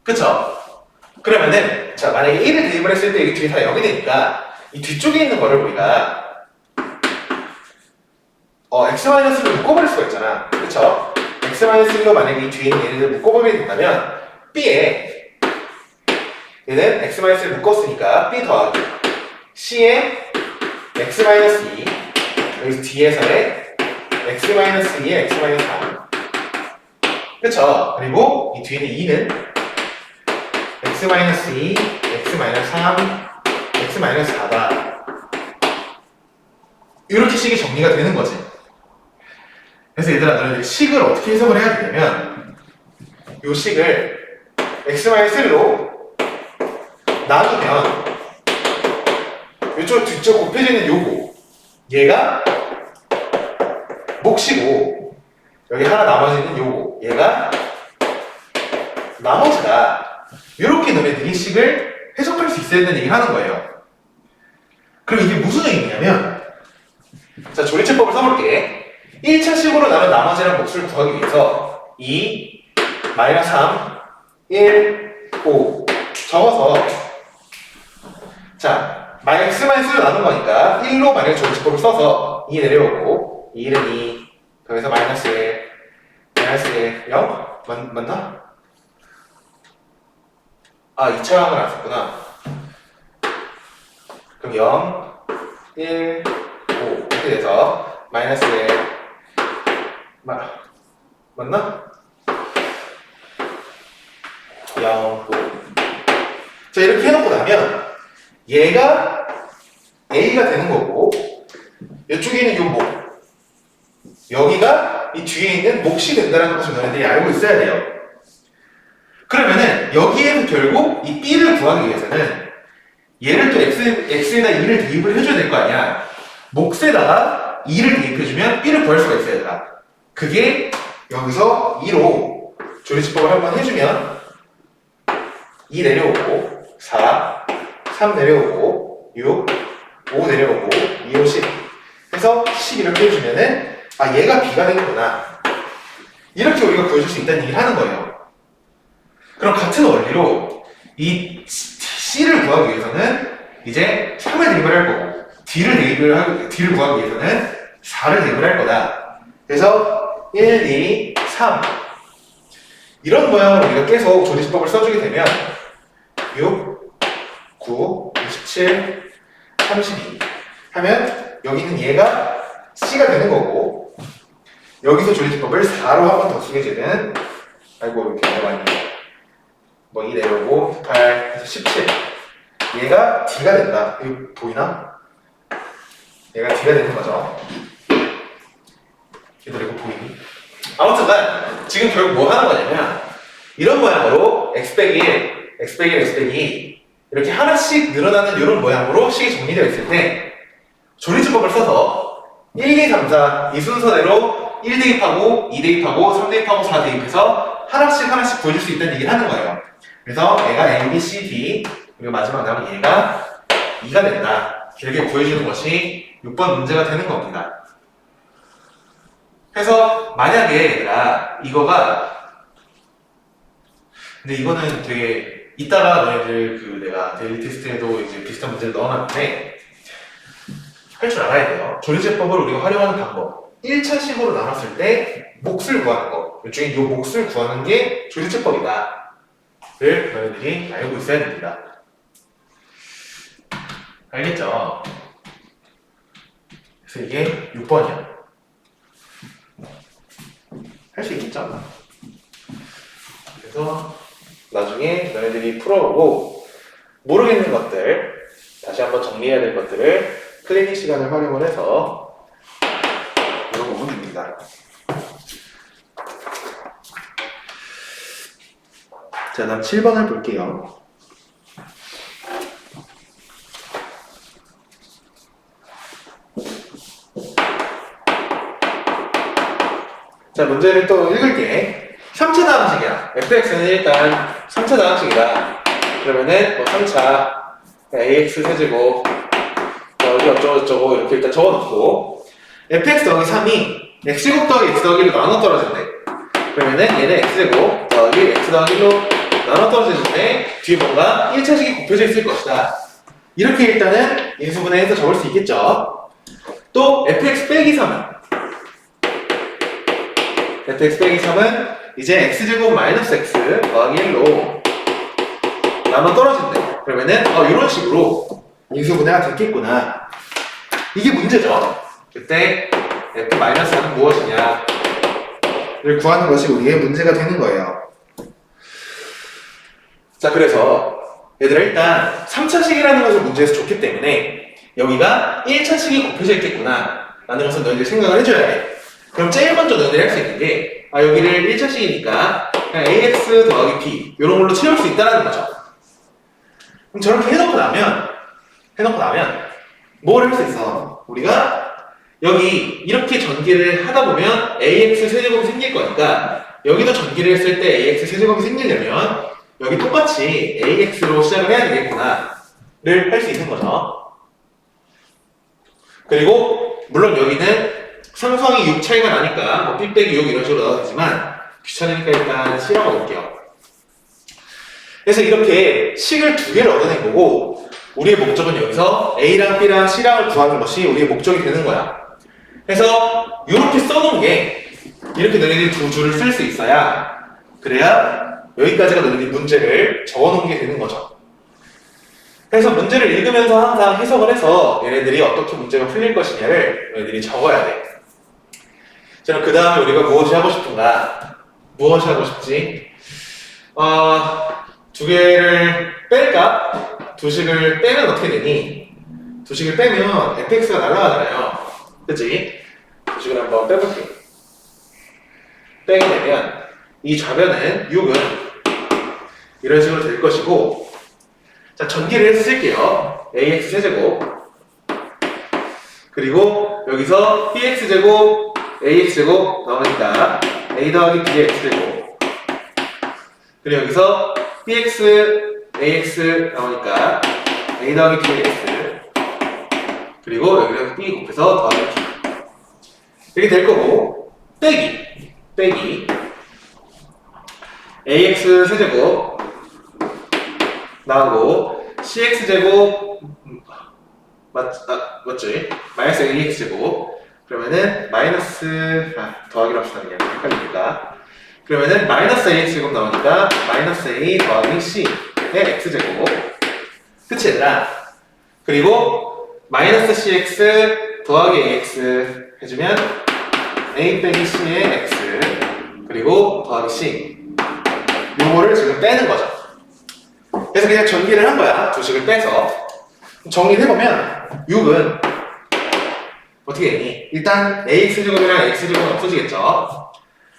그쵸? 그러면은 자 만약에 1을 대입을 했을 때 이 뒤에 다 0이 되니까 이 뒤쪽에 있는 거를 우리가 x-를 묶어버릴 수가 있잖아. 그쵸? x-1로 만약에 이 뒤에 있는 얘네를 묶어버리게 된다면 B에 얘는 x-를 묶었으니까 B 더하기 C에 x-2 여기서 D에서의 x-2에 x-3 그쵸? 그리고 이 뒤에 있는 2는 x-2, x-3, x-4다. 이렇게 식이 정리가 되는 거지. 그래서 얘들아, 너희들 식을 어떻게 해석을 해야 되냐면 이 식을 x-3로 나누면 이쪽 뒤쪽 곱해져 있는 요거 얘가 몫이고 여기 하나 나머지 있는 요거 얘가 나머지다. 이렇게 너네들이 식을 해석할 수 있어야 되는 얘기를 하는 거예요. 그럼 이게 무슨 얘기냐면 자, 조리체법을 써볼게. 1차 식으로 나눈 나머지랑 몫을 구하기 위해서 2, 마이너스 3, 1, 5 적어서 자, x-로 나눈 거니까 1로 만약에 조리체법을 써서 2 내려오고 2는 2 거기서 마이너스 1, 마이너스 1, 0 맞나? 2차 항을 안 썼구나. 그럼 0, 1, 5 이렇게 돼서 마이너스 1 맞나? 0, 5 자 이렇게 해놓고 나면 얘가 A가 되는 거고 이쪽에 있는 요 목 여기가 얘가 이 뒤에 있는 몫이 된다는 것을 너희들이 알고 있어야 돼요. 그러면은 여기에서 결국 이 B를 구하기 위해서는 얘를 또 X에다 2를 대입을 해줘야 될 거 아니야. 몫에다가 2를 대입해주면 B를 구할 수가 있어야 돼. 그게 여기서 2로 조리집법을 한번 해주면 2 내려오고 4, 3 내려오고 6, 5 내려오고 2, 5, 10 해서 10 이렇게 해주면은 아 얘가 B가 되겠구나 이렇게 우리가 구해줄 수 있다는 얘기를 하는 거예요. 그럼 같은 원리로 이 C를 구하기 위해서는 이제 3을 대입을 할 거고 D를 구하기 위해서는 4를 대입을 할 거다. 그래서 1, 2, 3 이런 모양으로 우리가 계속 조리집법을 써주게 되면 6, 9, 27, 32 하면 여기는 얘가 C가 되는 거고 여기서 조리집법을 4로 한 번 더 쓰게 되면 아이고 이렇게 많이 뭐 2 내려오고 8 해서 17 얘가 D가 된다. 이거 보이나? 얘가 D가 되는 거죠. 얘들아 이거 보이니? 아무튼간 지금 결국 뭐 하는 거냐면 이런 모양으로 x 빼기 1, x 빼기 1, x 빼기 2 이렇게 하나씩 늘어나는 이런 모양으로 식이 정리되어 있을 때 조리집법을 써서 1, 2, 3, 4 이 순서대로 1 대입하고 2 대입하고 3 대입하고 4 대입해서 하나씩 구해줄 수 있다는 얘기를 하는 거예요. 그래서 얘가 A, B, C, D 그리고 마지막 남은 얘가 2가 된다. 길게 구해주는 것이 6번 문제가 되는 겁니다. 그래서 만약에 얘들아 이거가 근데 이거는 되게 이따가 너희들 내가 데일리 테스트에도 이제 비슷한 문제를 넣어놨는데 할 줄 알아야 돼요. 조리제법을 우리가 활용하는 방법 1차식으로 나눴을 때 몫을 구하는 거 일종의 이 몫을 구하는 게 조리제법이다 를 너희들이 알고 있어야 됩니다. 알겠죠? 그래서 이게 6번이야. 할 수 있겠죠? 그래서 나중에 너희들이 풀어보고 모르겠는 것들 다시 한번 정리해야 될 것들을 클리닉 시간을 활용을 해서 물어보면 됩니다. 자, 다음 7번을 볼게요. 자, 문제를 또 읽을게. 3차 다항식이야. fx는 일단 3차 다항식이다. 그러면은 뭐 3차 ax 세제곱 여기 어쩌고저쩌고 이렇게 일단 적어놓고 fx 더하기 3이 x제곱 더하기 x 더하기 1로 나눠 떨어진대. 그러면은 얘는 x제곱 더하기 x 더하기 1로 나눠 떨어질 때 뒤에 뭔가 1차식이 곱해져 있을 것이다. 이렇게 일단은 인수분해해서 적을 수 있겠죠. 또 fx 빼기 3은 fx 빼기 3은 이제 x제곱 마이너스 x 더하기 1로 나눠 떨어진대. 그러면은 이런 식으로 인수분해가 됐겠구나. 이게 문제죠. 그때 f 마이너스 4는 무엇이냐 를 구하는 것이 우리의 문제가 되는 거예요. 자, 그래서 얘들아 일단 3차식이라는 것을 문제에서 줬기 때문에 여기가 1차식이 곱해져 있겠구나 라는 것을 너희들이 생각을 해줘야 돼. 그럼 제일 먼저 너희들이 할 수 있는 게 여기를 1차식이니까 그냥 ax 더하기 b 이런 걸로 채울 수 있다는 거죠. 그럼 저렇게 해놓고 나면 뭘 할 수 있어? 우리가 여기 이렇게 전기를 하다 보면 ax 세제곱이 생길 거니까 여기도 전기를 했을 때 ax 세제곱이 생기려면 여기 똑같이 ax로 시작을 해야 되겠구나 를 할 수 있는 거죠. 그리고 물론 여기는 상수항이 6 차이가 나니까 뭐 b 빼기 6 이런 식으로 넣어도 되지만 귀찮으니까 일단 C라고 넣을게요. 그래서 이렇게 식을 두 개를 얻어낸 거고 우리의 목적은 여기서 A랑 B랑 C랑을 구하는 것이 우리의 목적이 되는 거야. 그래서 이렇게 써놓은 게 이렇게 너희들이 두 줄을 쓸 수 있어야 그래야 여기까지가 너희들이 문제를 적어놓은 게 되는 거죠. 그래서 문제를 읽으면서 항상 해석을 해서 얘네들이 어떻게 문제가 풀릴 것이냐를 너희들이 적어야 돼. 자, 그 다음에 우리가 무엇이 하고 싶은가? 무엇이 하고 싶지? 두 개를 뺄까? 두 식을 빼면 어떻게 되니? 두 식을 빼면 fx가 날아가잖아요. 그치? 두 식을 한번 빼볼게. 빼게 되면 이 좌변은 6은 이런 식으로 될 것이고, 자, 전기를 쓸게요. ax 세제곱 그리고 여기서 bx제곱 ax제곱 나오니까 a 더하기 bx제곱, 그리고 여기서 bx ax 나오니까 a 더하기 bx, 그리고 여기는 b 곱해서 더하기 b 이렇게 될 거고, 빼기 ax 세제곱 나오고 cx제곱 맞지? 마이너스 ax제곱, 그러면은 마이너스 더하기로 합시다. 그냥 헷갈리니까. 그러면은 마이너스 ax제곱 나오니까 마이너스 a 더하기 c의 x제곱, 그치 얘들아? 그리고 마이너스 cx 더하기 ax 해주면 a 빼기 c의 x 그리고 더하기 c, 요거를 지금 빼는 거죠. 그래서 그냥 전개를 한 거야. 두 식을 빼서 정리를 해보면 6은 어떻게 되니? 일단 ax제곱이랑 x제곱은 없어지겠죠.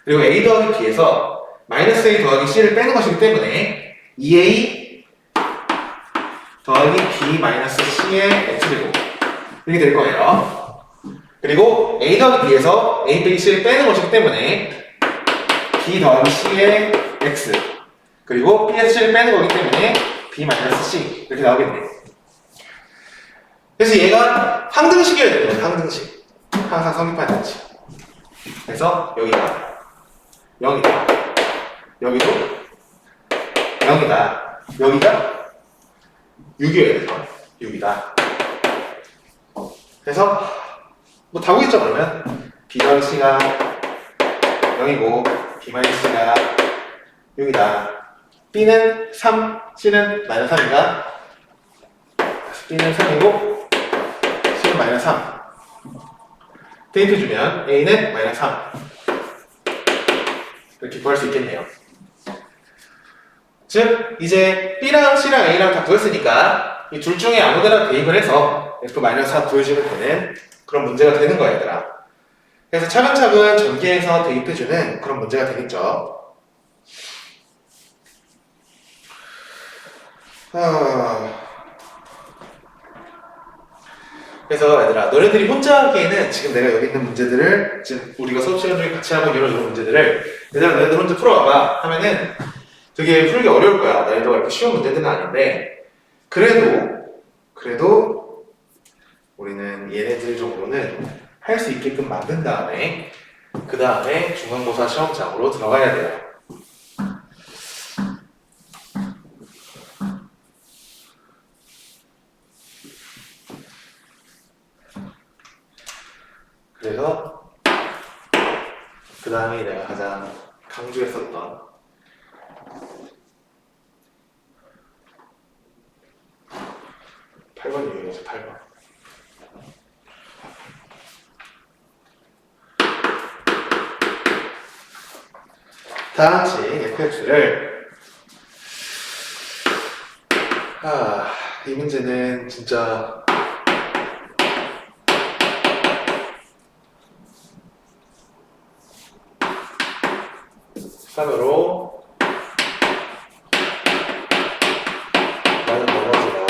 그리고 a 더하기 b에서 마이너스 a 더하기 c를 빼는 것이기 때문에 2a 더하기 b 마이너스 c의 x제곱 이렇게 될 거예요. 그리고 a 더하기 b에서 a 빼기 c를 빼는 것이기 때문에 b 더하기 c의 x, 그리고 b에서 c를 빼는 거기 때문에 b 마이너스 c 이렇게 나오겠네요. 그래서 얘가 항등식이어야 되는 거예요. 항등식. 항상 성립하는 등식. 그래서 여기가 0이다. 여기도 0이다. 여기가 6이어야 되는 거예요. 6이다. 그래서 뭐 다 보겠죠 그러면? b 더하기 c가 0이고 b 마이너스 c가 6이다. b는 3, c는 마이너스 3인가? b는 3이고 c는 마이너스 3. 대입해주면 a는 마이너스 3 이렇게 구할 수 있겠네요. 즉 이제 b랑 c랑 a랑 다 구했으니까 이 둘 중에 아무데나 대입을 해서 f-4 구해주면 되는 그런 문제가 되는 거야 얘들아. 그래서 차근차근 전개해서 대입해주는 그런 문제가 되겠죠. 그래서 얘들아, 너네들이 혼자 하기에는 지금 내가 여기 있는 문제들을 지금 우리가 수업 시간 중에 같이 하고 이런 문제들을 얘들아 너네들 혼자 풀어봐봐 하면은 되게 풀기 어려울 거야. 난이도가 이렇게 쉬운 문제들은 아닌데 그래도 우리는 얘네들 정도는 할 수 있게끔 만든 다음에 그 다음에 중간고사 시험장으로 들어가야 돼요. 그래서 그 다음에 내가 가장 강조했었던 8번 유형이죠. 8번. 다같이 fx를 이 문제는 진짜 산으로 나는 나머지가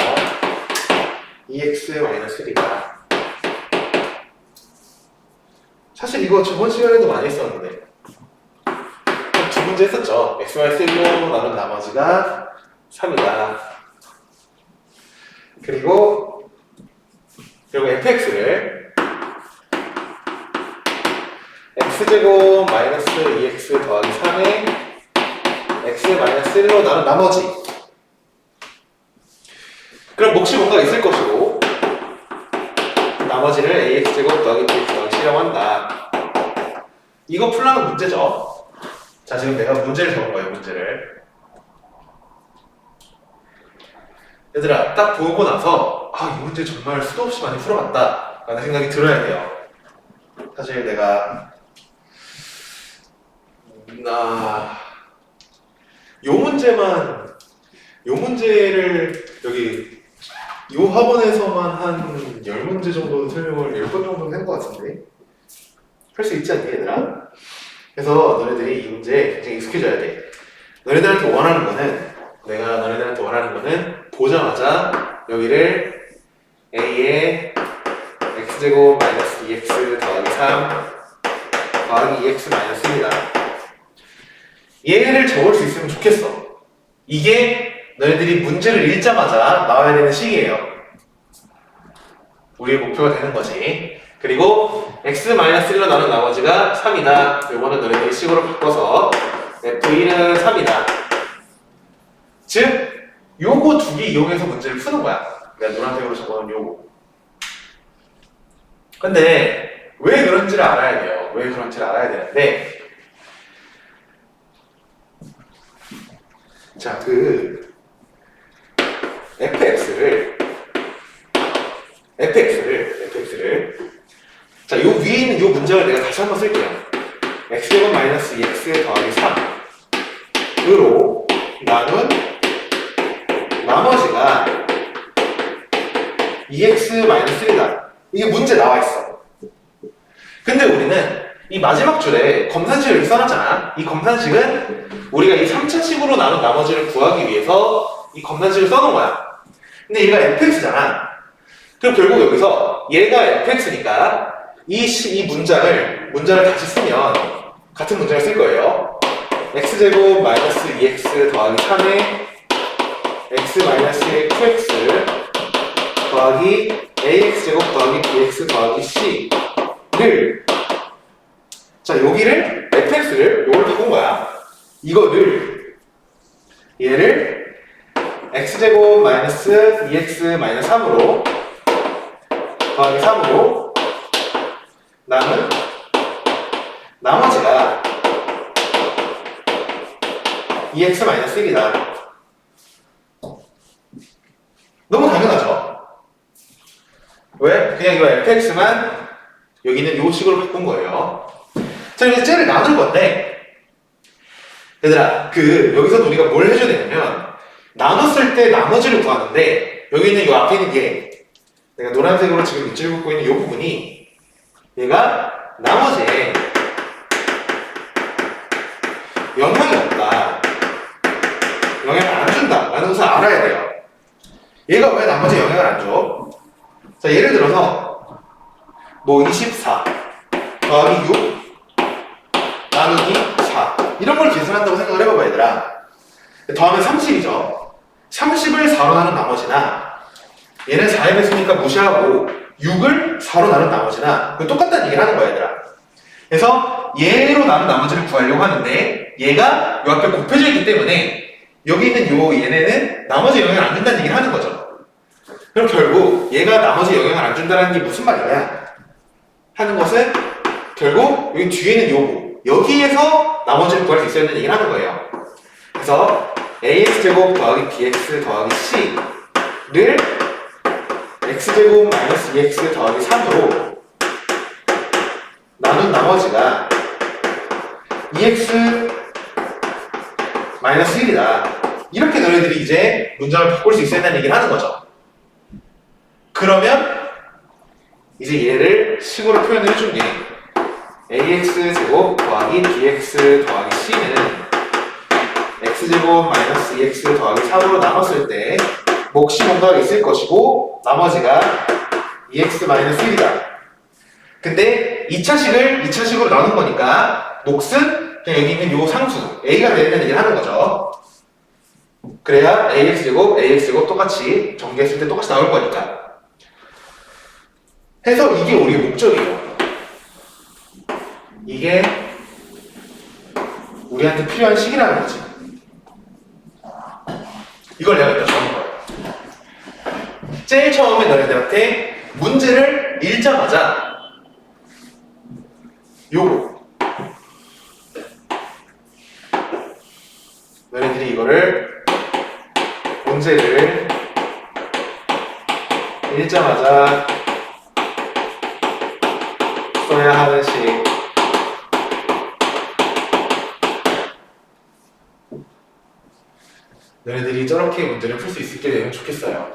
2x-1이다. 사실 이거 저번 시간에도 많이 했었는데 두 문제 했었죠. x-1로 나눈 나머지가 3이다. 그리고 fx를 x제곱 마이너스 2x 더하기 3에 x-1로 나눈 나머지. 그럼 몫이 뭔가 있을 것이고 나머지를 ax제곱 더하기 bx 더하기 c라고 한다. 이거 풀라는 문제죠. 자, 지금 내가 문제를 적은 거예요. 문제를. 얘들아, 딱 보고 나서 이 문제 정말 수도 없이 많이 풀어봤다 라는 생각이 들어야 돼요. 사실 내가 요 문제를 여기 요 학원에서만 한 10문제 정도 설명을 10번 정도는 한 것 같은데 할 수 있지 않니 얘들아? 그래서 너네들이 이 문제에 굉장히 익숙해져야 돼. 너네들한테 원하는 거는, 내가 너네들한테 원하는 거는 보자마자 여기를 a의 x제곱 마이너스 2x 더하기 3 더하기 2x 마이너스 1이다. 얘를 적을 수 있으면 좋겠어. 이게 너희들이 문제를 읽자마자 나와야 되는 식이에요. 우리의 목표가 되는 거지. 그리고 x-1로 나눈 나머지가 3이다. 요거는 너희들이 식으로 바꿔서 f1은 3이다. 즉, 요거 두 개 이용해서 문제를 푸는 거야. 내가 노란색으로 적어놓은 요거. 근데 왜 그런지를 알아야 돼요. 왜 그런지를 알아야 되는데, 자, fx를 자, 요 위에 있는 요 문장을 내가 다시 한번 쓸게요. x제곱 마이너스 2x 더하기 3으로 나눈 나머지가 2x 마이너스 1이다. 이게 문제 나와 있어. 근데 우리는 이 마지막 줄에 검산식을 이렇게 써놨잖아. 이 검산식은 우리가 이 3차식으로 나눈 나머지를 구하기 위해서 이 검산식을 써놓은 거야. 근데 얘가 fx잖아. 그럼 결국 여기서 얘가 fx니까 이 문장을 다시 쓰면 같은 문장을 쓸 거예요. x제곱 마이너스 2x 더하기 3에 x 마이너스 qx 더하기 ax제곱 더하기 bx 더하기 c를 자, 여기를 fx를 요걸 바꾼 거야. 이거를 얘를 x제곱 마이너스 2x 마이너스 3으로 더하기 3으로 나는 나머지가 2x 마이너스 1이다. 너무 당연하죠? 왜? 그냥 이거 fx만 여기는 요 식으로 바꾼 거예요. 자, 이제 쟤를 나눌 건데, 얘들아, 여기서 우리가 뭘 해줘야 되냐면, 나눴을 때 나머지를 구하는데, 여기 있는 요 앞에 있는 얘, 내가 노란색으로 지금 밑줄 긋고 있는 요 부분이, 얘가 나머지에 영향이 없다. 영향을 안 준다. 라는 것을 알아야 돼요. 얘가 왜 나머지에 영향을 안 줘? 자, 예를 들어서, 뭐 24 더하기 6 나누기 4 이런 걸 계산한다고 생각을 해봐봐 얘들아. 더하면 30이죠. 30을 4로 나눈 나머지나 얘는 4의 배수니까 무시하고 6을 4로 나눈 나머지나 똑같다는 얘기를 하는 거야 얘들아. 그래서 얘로 나눈 나머지를 구하려고 하는데 얘가 요 앞에 곱해져 있기 때문에 여기 있는 요 얘네는 나머지 영향을 안 준다는 얘기를 하는 거죠. 그럼 결국 얘가 나머지 영향을 안 준다는 게 무슨 말이냐 하는 것은 결국 여기 뒤에 있는 요거 여기에서 나머지를 구할 수 있어야 되는 얘기를 하는 거예요. 그래서 ax제곱 더하기 bx 더하기 c를 x제곱 마이너스 2x 더하기 3으로 나눈 나머지가 2x 마이너스 1이다. 이렇게 너희들이 이제 문장을 바꿀 수 있어야 된다는 얘기를 하는 거죠. 그러면 이제 얘를 식으로 표현을 해준 게 ax제곱 더하기 bx 더하기 c는 x제곱 마이너스 2x 더하기 3으로 나눴을 때 몫이 뭔가가 있을 것이고 나머지가 2x 마이너스 1이다. 근데 2차식으로 나눈 거니까 몫은 그냥 여기 있는 요 상수 a가 되는 얘기를 하는 거죠. 그래야 ax제곱 똑같이 전개했을 때 똑같이 나올 거니까. 해서 이게 우리의 목적이에요. 이게 우리한테 필요한 식이라는 거지. 이걸 내가 일단 적은 거예요. 제일 처음에 너희들한테 문제를 읽자마자 요거 너희들이 이거를 문제를 읽자마자 써야 하는 식. 너희들이 저렇게 문제를 풀 수 있게 되면 좋겠어요.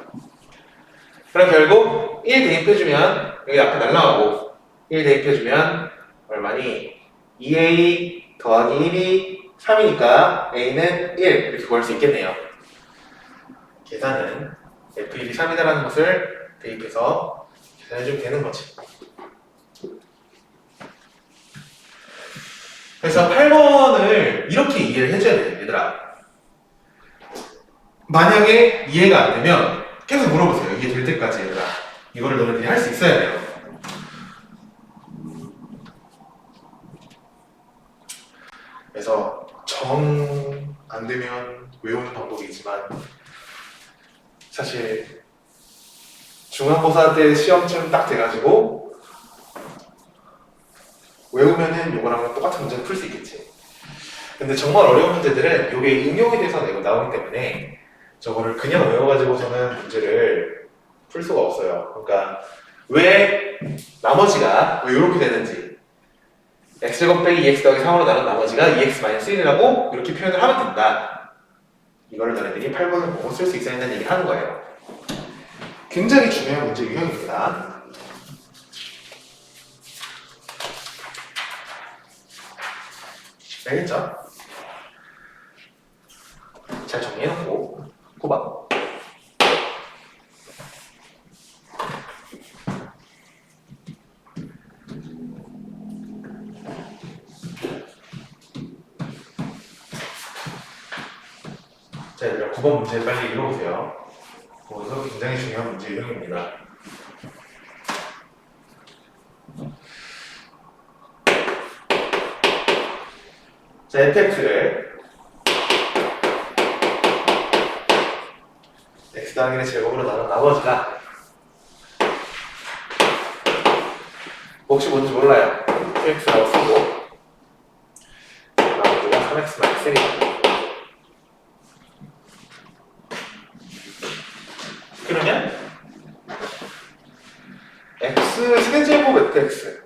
그럼 결국 1 대입해주면 여기 앞에 날라가고 1 대입해주면 얼마니? 2a 더하기 1이 3이니까 a는 1 이렇게 구할 수 있겠네요. 계산은 f1이 3이다라는 것을 대입해서 계산해주면 되는 거지. 그래서 8번을 이렇게 이해를 해줘야 돼, 얘들아. 만약에 이해가 안 되면 계속 물어보세요. 이해 될 때까지, 얘들아. 이거를 너네들이 할 수 있어야 돼요. 그래서 정 안 되면 외우는 방법이지만 사실 중간고사 때 시험쯤 딱 돼가지고 외우면은 요거랑 똑같은 문제를 풀 수 있겠지. 근데 정말 어려운 문제들은 요게 응용이 돼서 나오기 때문에 저거를 그냥 외워가지고서는 문제를 풀 수가 없어요. 그러니까 왜 나머지가 왜 이렇게 되는지 x제곱 빼기 2x 더하기 3으로 나눈 나머지가 2x-1이라고 이렇게 표현을 하면 된다. 이걸 너네들이 8번을 보고 쓸 수 있어야 한다는 얘기를 하는 거예요. 굉장히 중요한 문제 유형입니다. 알겠죠? 잘 정리해놓고 호박. 자, 얘들아 9번 문제 빨리 읽어보세요. 거기서 굉장히 중요한 문제 유형입니다. 자, fx를 x 더하기 1의 제곱으로 나눈 나머지가 혹시 뭔지 몰라요. 2x라고 쓰고 나머지가 3x-1이다. 그러면 x 세제곱 fx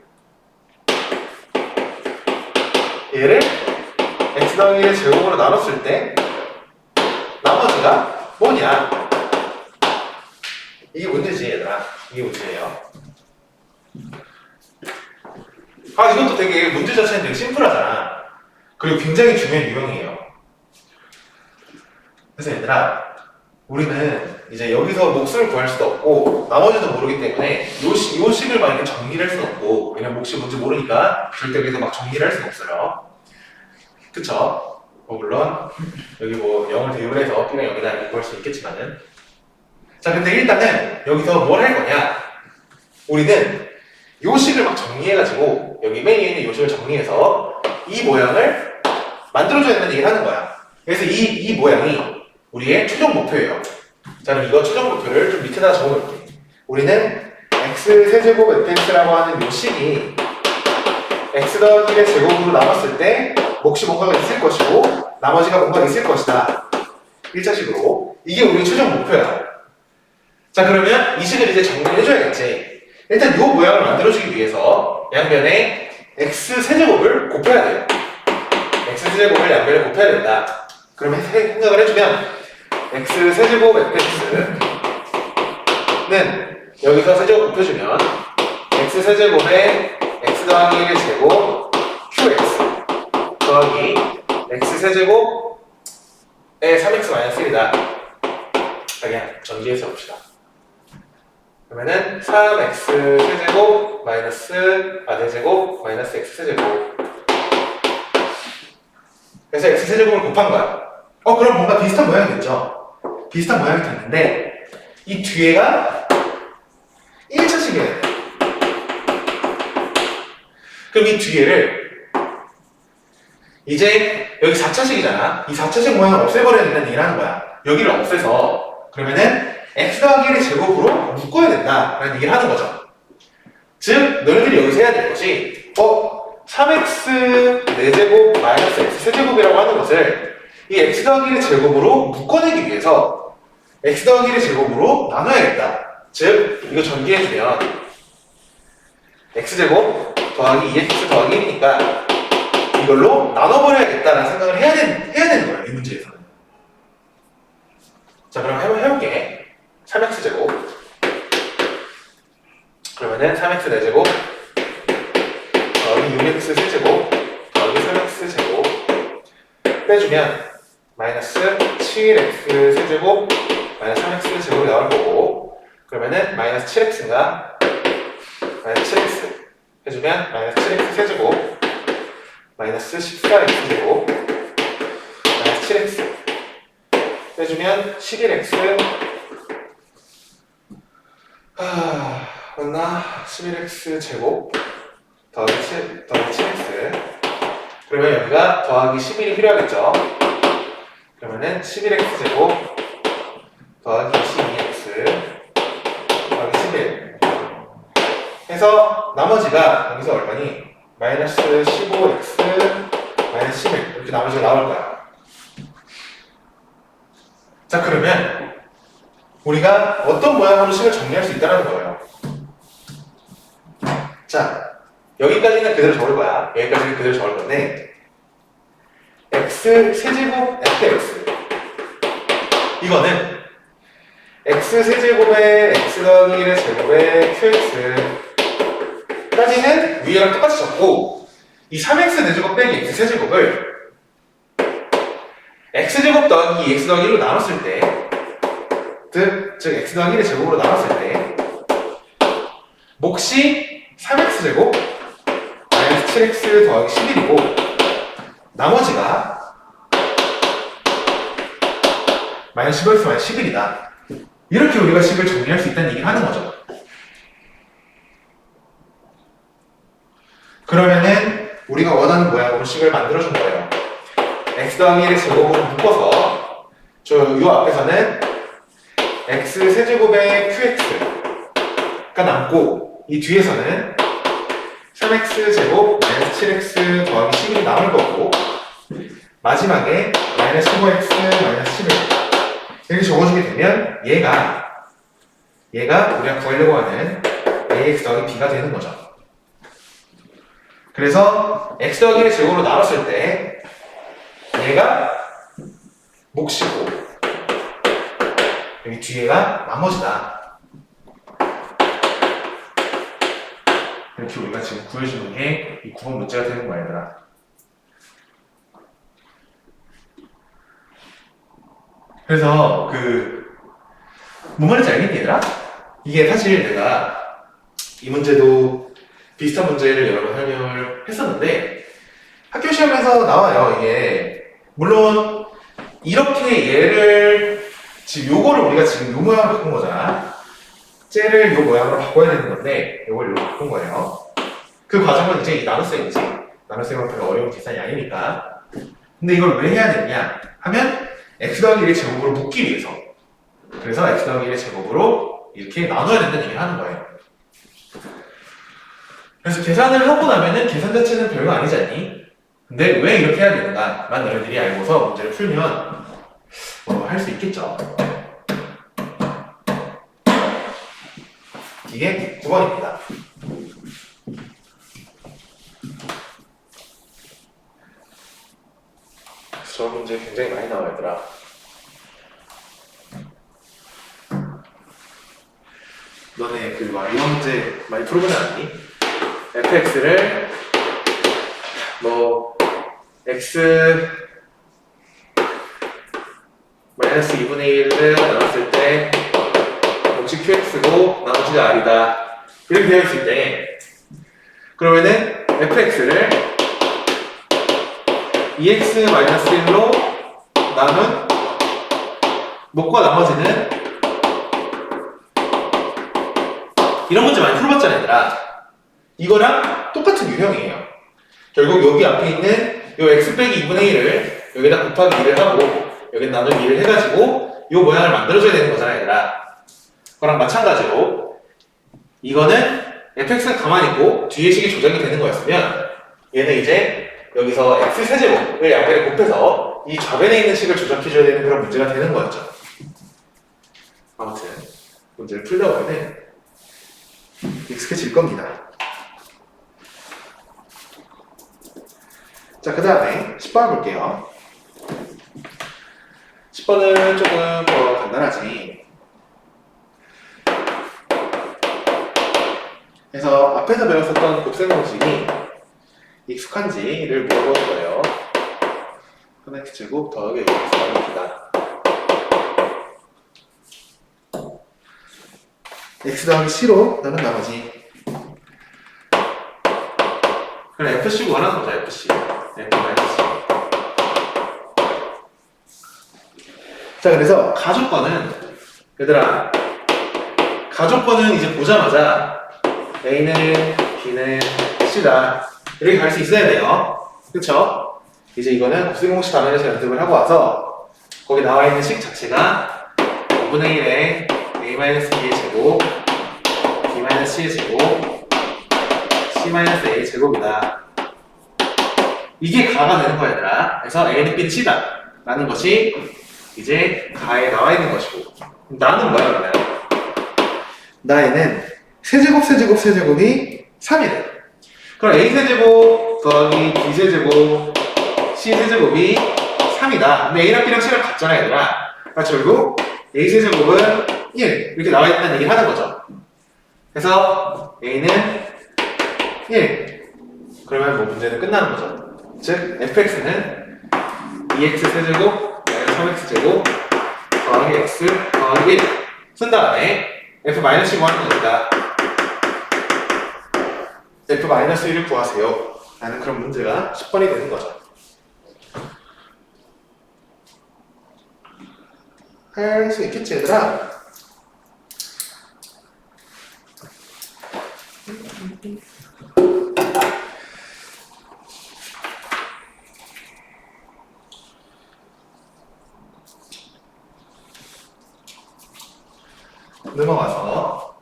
얘를 x 더하기 1의 제곱으로 나눴을 때 나머지가 뭐냐? 이게 문제지, 얘들아. 이게 문제예요. 아, 이것도 되게 문제 자체는 되게 심플하잖아. 그리고 굉장히 중요한 유형이에요. 그래서 얘들아, 우리는 이제 여기서 몫을 구할 수도 없고 나머지도 모르기 때문에 요 식을 막 이렇게 정리를 할 수는 없고, 왜냐면 몫이 뭔지 모르니까 절대 여기서 막 정리를 할 수는 없어요. 그쵸? 물론 여기 뭐 0을 대입을 해서 B가 0이다 이렇게 구할 수 있겠지만은, 자, 근데 일단은 여기서 뭘 할 거냐? 우리는 요 식을 막 정리해가지고 여기 맨 위에 있는 요 식을 정리해서 이 모양을 만들어줘야 된다는 얘기를 하는 거야. 그래서 이 모양이 우리의 최종 목표예요. 자, 그럼 이거 최종 목표를 좀 밑에다 적어놓을게. 우리는 x 세제곱 fx라고 하는 요 식이 x 더하기 1의 제곱으로 나눴을 때 몫이 뭔가가 있을 것이고 나머지가 뭔가 있을 것이다. 1차식으로. 이게 우리의 최종 목표야. 자, 그러면 이 식을 이제 정리해줘야겠지. 일단 이 모양을 만들어주기 위해서 양변에 x 세제곱을 곱해야 돼요. x 세제곱을 양변에 곱해야 된다. 그러면 생각을 해주면 x 세제곱 fx는 여기서 세제곱 곱해주면 x 세제곱에 x 더하기 1의 제곱 qx 더하기 x 세제곱에 3x-1이다. 그냥 전기해서 봅시다. 그러면은 3x 세제곱 마이너스 제곱 마이너스 x 세제곱. 그래서 x 세제곱을 곱한 거야. 그럼 뭔가 비슷한 모양이 됐죠? 비슷한 모양이 됐는데 이 뒤에가 1차식이에요. 그럼 이 뒤에를 이제 여기 4차식이잖아. 이 4차식 모양을 없애버려야 된다는 얘기를 하는 거야. 여기를 없애서 그러면은 x 더하기 1의 제곱으로 묶어야 된다라는 얘기를 하는 거죠. 즉 너희들이 여기서 해야 될 것이 3x 4제곱 마이너스 x 세제곱이라고 하는 것을 이 x 더하기 1의 제곱으로 묶어내기 위해서 x 더하기 1의 제곱으로 나눠야겠다. 즉 이거 전개해주면 x제곱 더하기 2x 더하기 1이니까 이걸로 나눠버려야겠다라는 생각을 해야 되는 거예요. 이 문제에서는. 자, 그럼 해볼게. 3x제곱 그러면은 3x 4제곱 더하기 6x 세제곱 더하기 3x 제곱 빼주면 마이너스 7x 세제곱 마이너스 3x 제곱이 나올 거고, 그러면은 마이너스 7x인가 마이너스 7x 해주면 마이너스 7x 세제곱 마이너스 14x 제곱 마이너스 7x 빼주면 11x 맞나? 11x 제곱 더하기 7x 그러면 여기가 더하기 11이 필요하겠죠? 그러면은 11x 제곱 더하기 22x 더하기 11 해서 나머지가 여기서 얼마니? 마이너스 15x 마이너스 11 이렇게 나머지가 나올 거야. 자, 그러면 우리가 어떤 모양으로 식을 정리할 수 있다는 거예요. 자, 여기까지는 그대로 적을 거야. 여기까지는 그대로 적을 건데 x 세제곱 fx 이거는 x 세제곱에 x 더하기 1의 제곱에 qx 까지는 위에랑 똑같이 적고 이 3x 내제곱 빼기 x 세제곱을 x제곱 더하기 2x 더하기 1로 나눴을 때 즉 x 더하기 1의 제곱으로 나눴을 때 몫이 3x제곱 마이너스 7x 더하기 11이고 나머지가 마이너스 15x 마이너스 11이다. 이렇게 우리가 식을 정리할 수 있다는 얘기를 하는 거죠. 그러면은 우리가 원하는 모양으로 식을 만들어준 거예요. x 더하기 1의 제곱으로 묶어서 요 앞에서는 x 세제곱의 qx가 남고 이 뒤에서는 3x 제곱 마이너스 7x 더하기 11이 남을 거고 마지막에 마이너스 15x 마이너스 11 이렇게 적어주게 되면 얘가 우리가 구하려고 하는 ax 더하기 b가 되는 거죠. 그래서 x 더하기 1의 제곱으로 나눴을 때 얘가 몫이고 여기 뒤에가 나머지다. 이렇게 우리가 지금 구해주는 게 이 9번 문제가 되는 거야, 얘들아. 그래서 뭔 말인지 알겠니, 얘들아? 이게 사실 내가 이 문제도 비슷한 문제를 여러 번 설명을 했었는데 학교 시험에서 나와요. 이게 물론 이렇게 얘를 지금 요거를 우리가 지금 요 모양으로 바꾼 거잖아. 쟤를 요 모양으로 바꿔야 되는 건데 요걸 요로 바꾼 거예요. 그 과정은 이제 이 나눗셈이지. 나눗셈은 별로 어려운 계산이 아니니까. 근데 이걸 왜 해야 되냐 하면 x 더하기 1의 제곱으로 묶기 위해서. 그래서 x 더하기 1의 제곱으로 이렇게 나눠야 된다는 얘기를 하는 거예요. 그래서 계산을 하고 나면은 계산 자체는 별거 아니지 않니? 근데 왜 이렇게 해야 되는가만 너희들이 알고서 문제를 풀면 할 수 있겠죠. 이게 9번입니다. 저 문제 굉장히 많이 나와요, 얘들아. 너네 이런 문제 많이 풀어보지 않았니? fx를 x 마이너스 2분의 1을 나눴을 때 몫이 qx고 나머지가 r이다. 이렇게 되어 있을 때 그러면은 fx를 2x 마이너스 1로 나눈 몫과 나머지는 이런 문제 많이 풀어봤잖아, 얘들아. 이거랑 똑같은 유형이에요. 결국 여기 앞에 있는 요 x 빼기 2분의 1을 여기다 곱하기 2를 하고 여기 나누기 2를 해가지고 요 모양을 만들어줘야 되는 거잖아, 얘들아. 그거랑 마찬가지로 이거는 fx는 가만히 있고 뒤에 식이 조작이 되는 거였으면 얘는 이제 여기서 x 세제곱을 양변에 곱해서 이 좌변에 있는 식을 조작해줘야 되는 그런 문제가 되는 거였죠. 아무튼 문제를 풀다 보면은 익숙해질 겁니다. 자, 그 다음에 10번 볼게요. 10번은 조금 더 간단하지. 그래서 앞에서 배웠었던 곱셈 공식이 익숙한지를 물어보는 거예요. 3x제곱 더하기 x 더하기다. x 더하기 c로 나는 나머지. 그럼 fc 구하는 거죠, fc. f 마이너스 c. 자, 그래서 가족권은, 얘들아, 가족권은 이제 보자마자 A는 B는 C다. 이렇게 갈 수 있어야 돼요. 그쵸? 이제 이거는 곱셈공식 단원에서 연습을 하고 와서 거기 나와 있는 식 자체가 5분의 1에 A-B의 제곱, B-C의 제곱, C-A의 제곱이다. 이게 가가 되는 거야, 얘들아. 그래서 A는 B는 C다. 라는 것이 이제 가에 나와 있는 것이고. 나는 뭐야, 그러면? 나에는 세제곱이 3이래. 그럼 A세제곱 더하기 B세제곱 C세제곱이 3이다. 근데 A랑 B랑 C랑 같잖아, 얘들아. 그러니까 결국 A세제곱은 1 이렇게 나와 있다는 얘기를 하는 거죠. 그래서 A는 1. 그러면 뭐 문제는 끝나는 거죠. 즉 fx는 2x세제곱 3x제곱 더하기 x 더하기 1 쓴 다음에 f-1 구하는 겁니다. f-1을 구하세요 라는 그런 문제가 10번이 되는 거죠. 할 수 있겠지, 얘들아? 넘어가서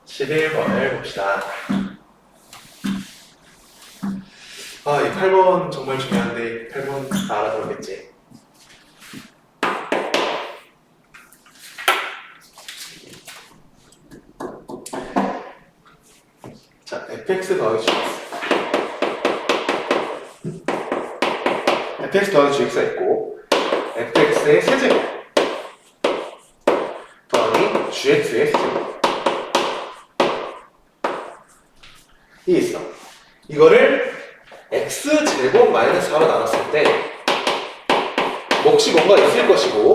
11번을 봅시다. 아, 이 8번 정말 중요한데 8번 다 알아들었겠지? 자, fx 더하기 gx fx 더하기 gx가 있고 fx의 세제곱 더하기 gx의 세제곱 이 있어. 이거를 x제곱 마이너스 4로 나눴을 때 몫이 뭔가 있을 것이고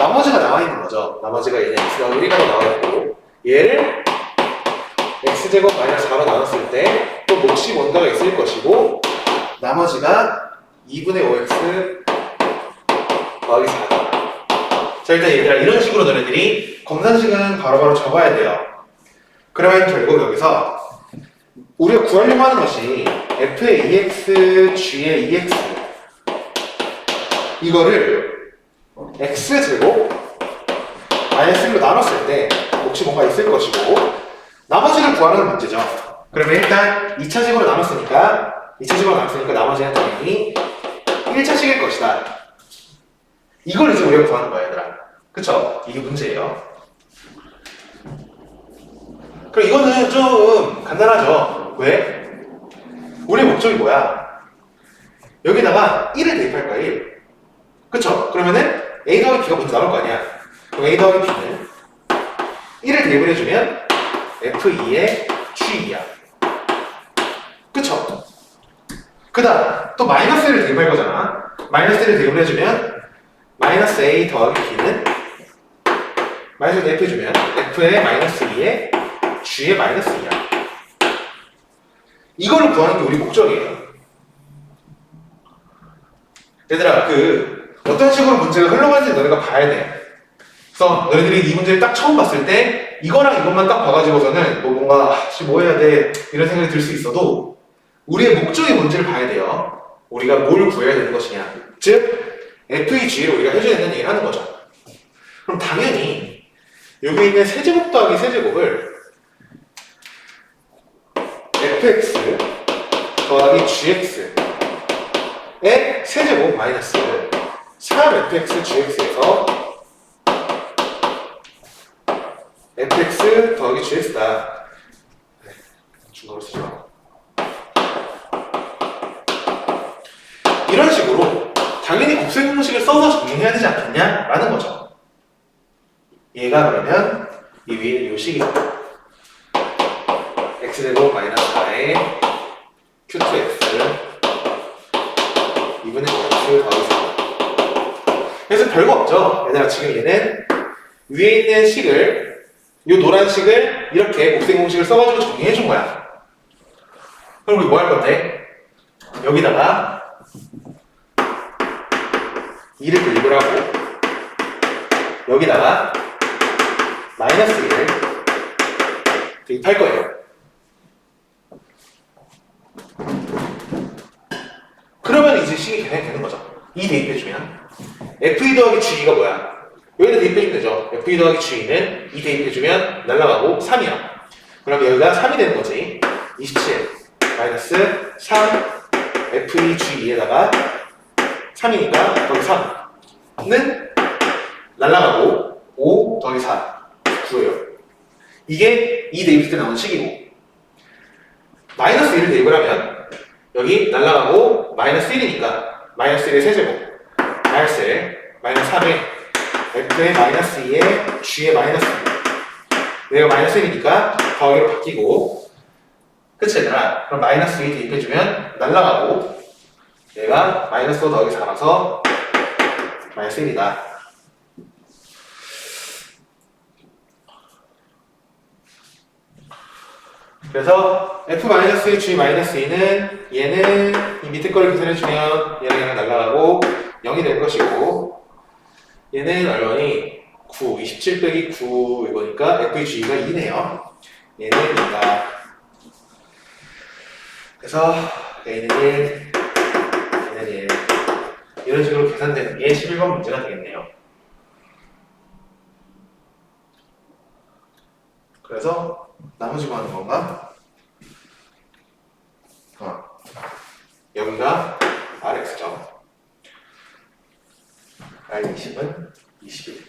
나머지가 나와 있는 거죠. 나머지가 얘는 x 더하기 1이라고 나와 있고 얘를 x제곱 마이너스 4로 나눴을 때 또 몫이 뭔가가 있을 것이고 나머지가 2분의 5x 더하기 4다. 자, 일단 얘들아 이런 식으로 너네들이 검산식은 바로바로 적어야 돼요. 그러면 결국 여기서 우리가 구하려고 하는 것이 f의 2x, g의 2x 이거를 x제곱 마이너스 1로 나눴을 때 몫이 뭔가 있을 것이고 나머지를 구하는 문제죠. 그러면 일단 2차식으로 나눴으니까 나머지는 당연히 1차식일 것이다. 이걸 이제 우리가 구하는 거야, 얘들아. 그쵸? 이게 문제예요. 그럼 이거는 좀 간단하죠. 왜? 우리의 목적이 뭐야? 여기다가 1을 대입할 거야, 1. 그쵸? 그러면은 A 더하기 B가 먼저 나올 거 아니야. 그럼 A 더하기 B는 1을 대입을 해주면 F2의 G2야. 그쵸? 그 다음 또 마이너스 1을 대입할 거잖아. 마이너스 1을 대입을 해주면 마이너스 A 더하기 B는 마이너스 1을 대입해주면 F의 마이너스 2의 G의 마이너스 2야. 이거를 구하는 게 우리 목적이에요. 얘들아, 어떤 식으로 문제가 흘러가는지 너네가 봐야 돼. 그래서 너희들이 이 문제를 딱 처음 봤을 때 이거랑 이것만 딱 봐가지고서는 뭔가 뭐 해야 돼 이런 생각이 들 수 있어도 우리의 목적이 뭔지를 봐야 돼요. 우리가 뭘 구해야 되는 것이냐. 즉 FEG를 우리가 해줘야 된다는 얘기를 하는 거죠. 그럼 당연히 여기 있는 세제곱 더하기 세제곱을 fx 더하기 gx의 세제곱 마이너스 3fx gx에서 fx 더하기 gx다. 중괄호 쓰지 마. 이런 식으로 당연히 곱셈 공식을 써서 정리해야 되지 않겠냐? 라는 거죠. 얘가 그러면 이 위에 이 식이죠. x제곱 마이너스 4의 q2x 2분의 x 더하기 4. 그래서 별거 없죠. 얘들아, 지금 얘는 위에 있는 식을, 이 노란 식을 이렇게 곱셈 공식을 써가지고 정리해준 거야. 그럼 우리 뭐 할 건데? 여기다가 2를 대입을 하고, 여기다가 마이너스 1을 대입할 거예요. 그러면 이제 식이 계산이 되는 거죠. 2 대입해주면 f2 더하기 g2가 뭐야? 여기다 대입해주면 되죠. f2 더하기 g2는 2 대입해주면 날라가고 3이야. 그럼 여기가 3이 되는 거지. 27 마이너스 3 f2 g2에다가 3이니까 더하기 3는 날라가고 5 더하기 4 9예요. 이게 2 대입할 때 나오는 식이고, 마이너스 1을 대입을 하면 여기 날라가고 마이너스 1이니까 마이너스 1의 세제곱 마이너스 1 마이너스 3에 f의 마이너스 2에 g의 마이너스 2. 얘가 마이너스 1이니까 더하기로 바뀌고, 그치 얘들아? 그럼 마이너스 2 대입해주면 날라가고 얘가 마이너스 5 더하기 4라서 마이너스 1이다. 그래서 f-g-2는 얘는 이 밑에 거를 계산해주면 얘랑 날라가고 0이 될 것이고, 얘는 얼마니? 9, 27 빼기 9 이거니까 f-g가 2네요. 얘는 2다. 그래서 얘는 1, 얘는 1. 이런 식으로 계산되는 게 11번 문제가 되겠네요. 그래서 나머지 뭐 하는 건가? 여기가 rx점, r20은 21.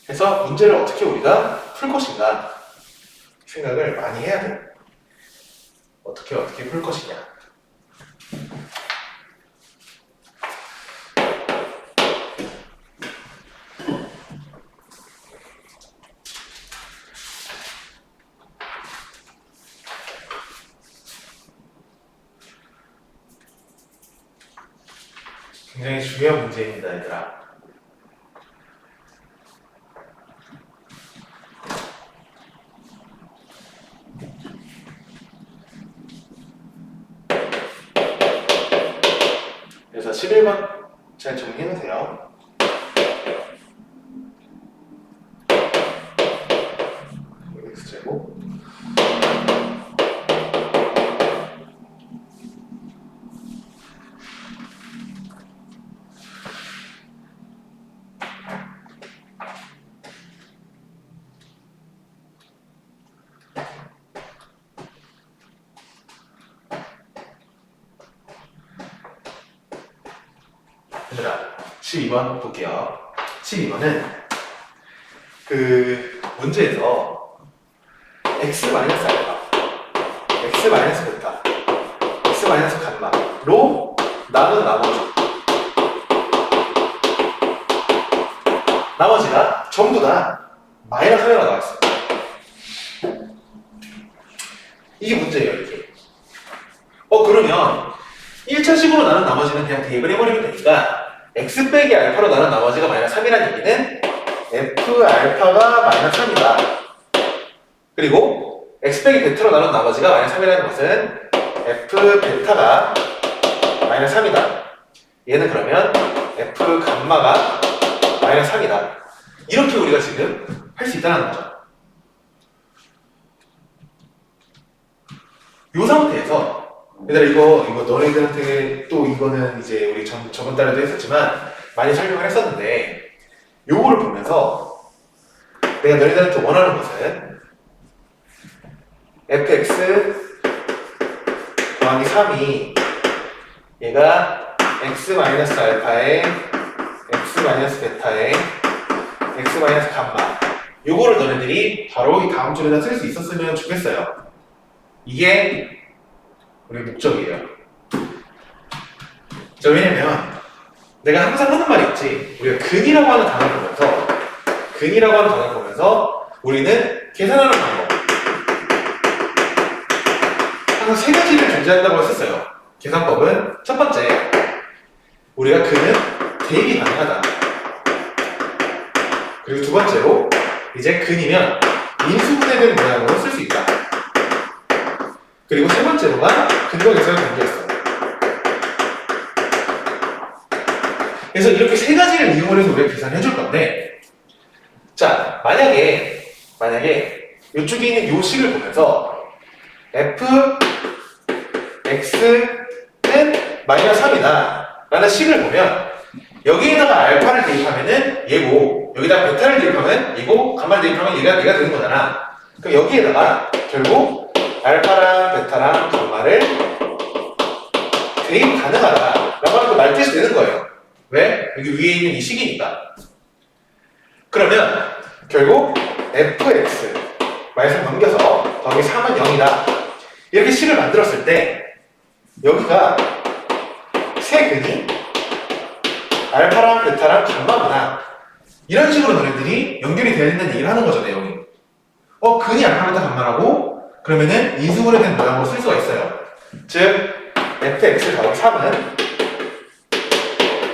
그래서 문제를 어떻게 우리가 풀 것인가 생각을 많이 해야 돼. 어떻게 풀 것이냐. 굉장히 중요한 문제입니다, 얘들아. 그래서 11번 잘 정리해놓으세요. x제곱 얘들아, 12번 볼게요. 12번은 그 문제에서 x-알파, x-베타, x-감마로 나눈 나머지가 전부 다 마이너스 3이라고 나와 있어요. 이게 문제예요, 이게. 그러면 1차식으로 나눈 나머지는 그냥 대입을 해버리면 되니까 x 빼기 알파로 나눈 나머지가 마이너스 3이라는 얘기는 f-알파가 마이너스 3이다. 그리고 x 빼기 베타로 나눈 나머지가 마이너스 3이라는 것은 f-베타가 마이너스 3이다. 얘는 그러면 f-감마가 마이너스 3이다. 이렇게 우리가 지금 할 수 있다는 거죠. 이 상태에서 얘들아, 이거 너네들한테 또 이거는 이제 우리 저번 달에도 했었지만 많이 설명을 했었는데, 요거를 보면서 내가 너네들한테 원하는 것은 fx 더하기 3이 얘가 x-알파에 x-베타에 x-감마, 요거를 너네들이 바로 이 다음 줄에다 쓸 수 있었으면 좋겠어요. 이게 우리 목적이에요. 왜냐면 내가 항상 하는 말이 있지. 우리가 근이라고 하는 단어를 보면서 우리는 계산하는 방법, 항상 여기서 세 가지를 존재한다고 했었어요. 계산법은 첫 번째, 우리가 근은 대입이 가능하다. 그리고 두 번째로, 이제 근이면 인수분해된 모양으로 쓸 수 있다. 그리고 세 번째로가 근과 계산의 관계였어. 그래서 이렇게 세 가지를 이용해서 우리가 계산을 해줄 건데, 자, 만약에 이쪽에 있는 요 식을 보면서 f x는 마이너스 3이다 라는 식을 보면 여기에다가 알파를 대입하면은 얘고 여기다가 베타를 대입하면 얘고 감마를 대입하면 얘가 되는 거잖아. 그럼 여기에다가 결국 알파랑 베타랑 감마를 대입 가능하다 라고 하는 거 말뜻이 되는 거예요. 왜? 여기 위에 있는 이 식이니까. 그러면 결국 fx 마이너스 넘겨서 더하기 3은 0이다 이렇게 식을 만들었을 때 여기가 세 근이 알파랑 베타랑 감마구나 이런 식으로 너네들이 연결이 되어 있는 얘기를 하는 거죠. 내용이 근이 알파 베타 감마라고 그러면은 인수분해된 모양으로 쓸 수가 있어요. 즉 fx 더하기 3은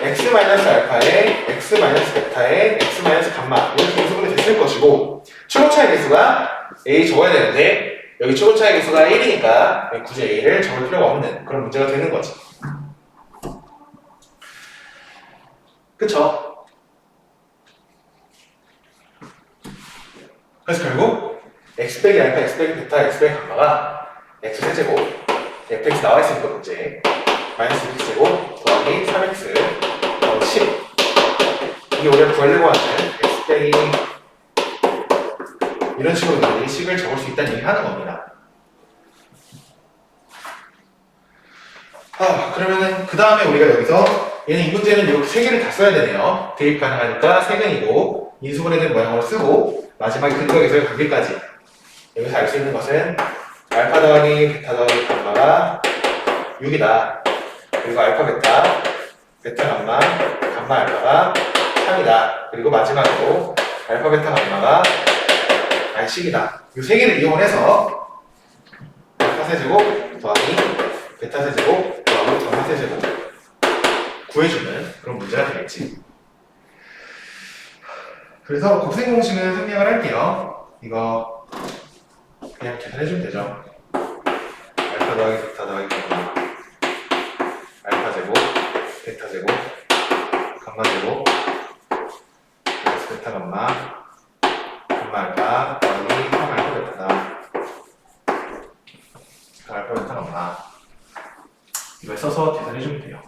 x 마이너스 알파에 x 마이너스 베타에 x 마이너스 감마 이렇게 인수분해 됐을 것이고 최고차의 개수가 a 적어야 되는데 여기 최고차의 개수가 1이니까 굳이 a를 적을 필요가 없는 그런 문제가 되는 거지. 그쵸? 그래서 결국 x 빼기 알파, x 빼기 베타, x 빼기 감마가 x 세제곱 fx 나와 있으니까 문제 마이너스 6x제곱 더하기 3x 더하기 10 이게 우리가 구하려고 하는 x 빼기 이런 식으로 이 식을 적을 수 있다는 얘기를 하는 겁니다. 그러면은 그 다음에 우리가 여기서 얘는 이 문제는 이렇게 세 개를 다 써야 되네요. 대입 가능하니까 세근이고 인수분해된 모양으로 쓰고 마지막에 근과 계수의 관계까지 여기서 알 수 있는 것은 알파 더하기 베타 더하기 감마가 6이다. 그리고 알파 베타, 베타 감마, 감마 알파가 3이다. 그리고 마지막으로 알파 베타 감마가 식이다. 이 세 개를 이용해서 알파 세제곱 더하기 베타 세제곱 더하기 감마 세제곱 구해주는 그런 문제가 되겠지. 그래서 곱셈 공식은 생략을 할게요. 이거 그냥 계산해주면 되죠. 알파 더하기 베타 더하기 감마 알파 제곱 베타 제곱 감마 제곱 플러스 베타 감마 감마 알파 더하기 3 알파 베타다. 알파 베타 감마 이걸 써서 계산해주면 돼요.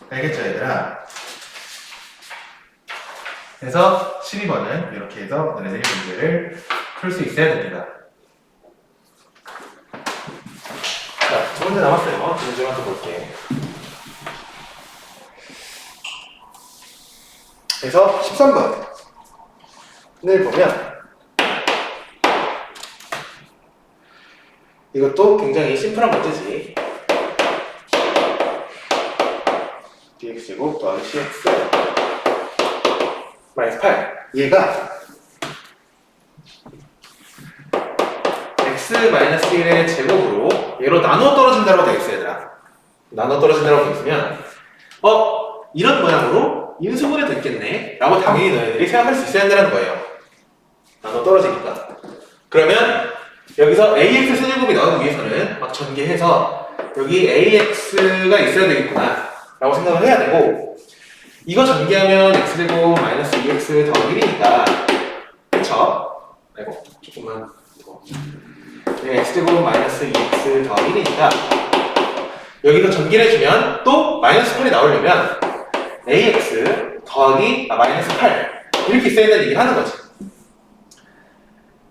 알겠죠, 얘들아? 그래서 12번은 이렇게 해서 너네들이 문제를 풀 수 있어야 됩니다. 자, 두 문제 남았어요. 두 문제만 더 볼게. 그래서 13번을 보면 이것도 굉장히 심플한 문제지. dx제곱 더하기 cx 마이너스 8 얘가 x 마이너스 1의 제곱으로 얘로 나눠 떨어진다고 되어 있어요. 얘들아 나눠 떨어진다고 되어 있으면 이런 모양으로 인수분해 됐겠네 라고 당연히 너희들이 생각할 수 있어야 한다는 거예요. 나눠 떨어지니까. 그러면 여기서 ax 세제곱이 나오기 위해서는 막 전개해서 여기 ax가 있어야 되겠구나 라고 생각을 해야 되고 이거 전개하면 x제곱 마이너스 2x 더하기 1이니까 그쵸? 아이고 조금만 x제곱 마이너스 2x 더하기 1이니까 여기서 전개를 해주면 또 마이너스 8이 나오려면 ax 더하기 마이너스 8 이렇게 있어야 된다는 얘기를 하는 거지.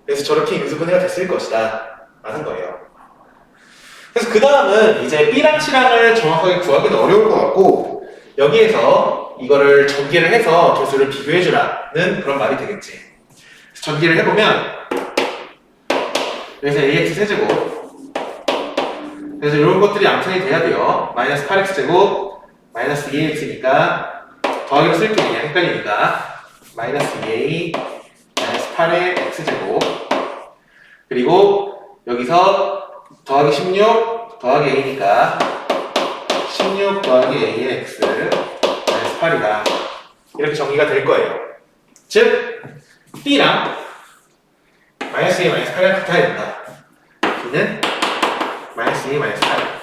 그래서 저렇게 인수분해가 됐을 것이다 라는 거예요. 그래서 그 다음은 이제 B랑 C랑을 정확하게 구하기는 어려울 것 같고 여기에서 이거를 전개를 해서 개수를 비교해주라는 그런 말이 되겠지. 그래서 전개를 해보면 여기서 ax 세제곱 그래서 이런 것들이 암산이 돼야 돼요. 마이너스 8x제곱 마이너스 2ax니까 더하기로 쓸게요. 그냥 헷갈리니까 마이너스 2a 마이너스 8의 x제곱 그리고 여기서 더하기 16 더하기 a니까 16 더하기 a의 x 마이너스 8이다. 이렇게 정리가 될 거예요. 즉 b랑 마이너스 2 마이너스 8을 같아야 된다. b는 마이너스 2 마이너스 8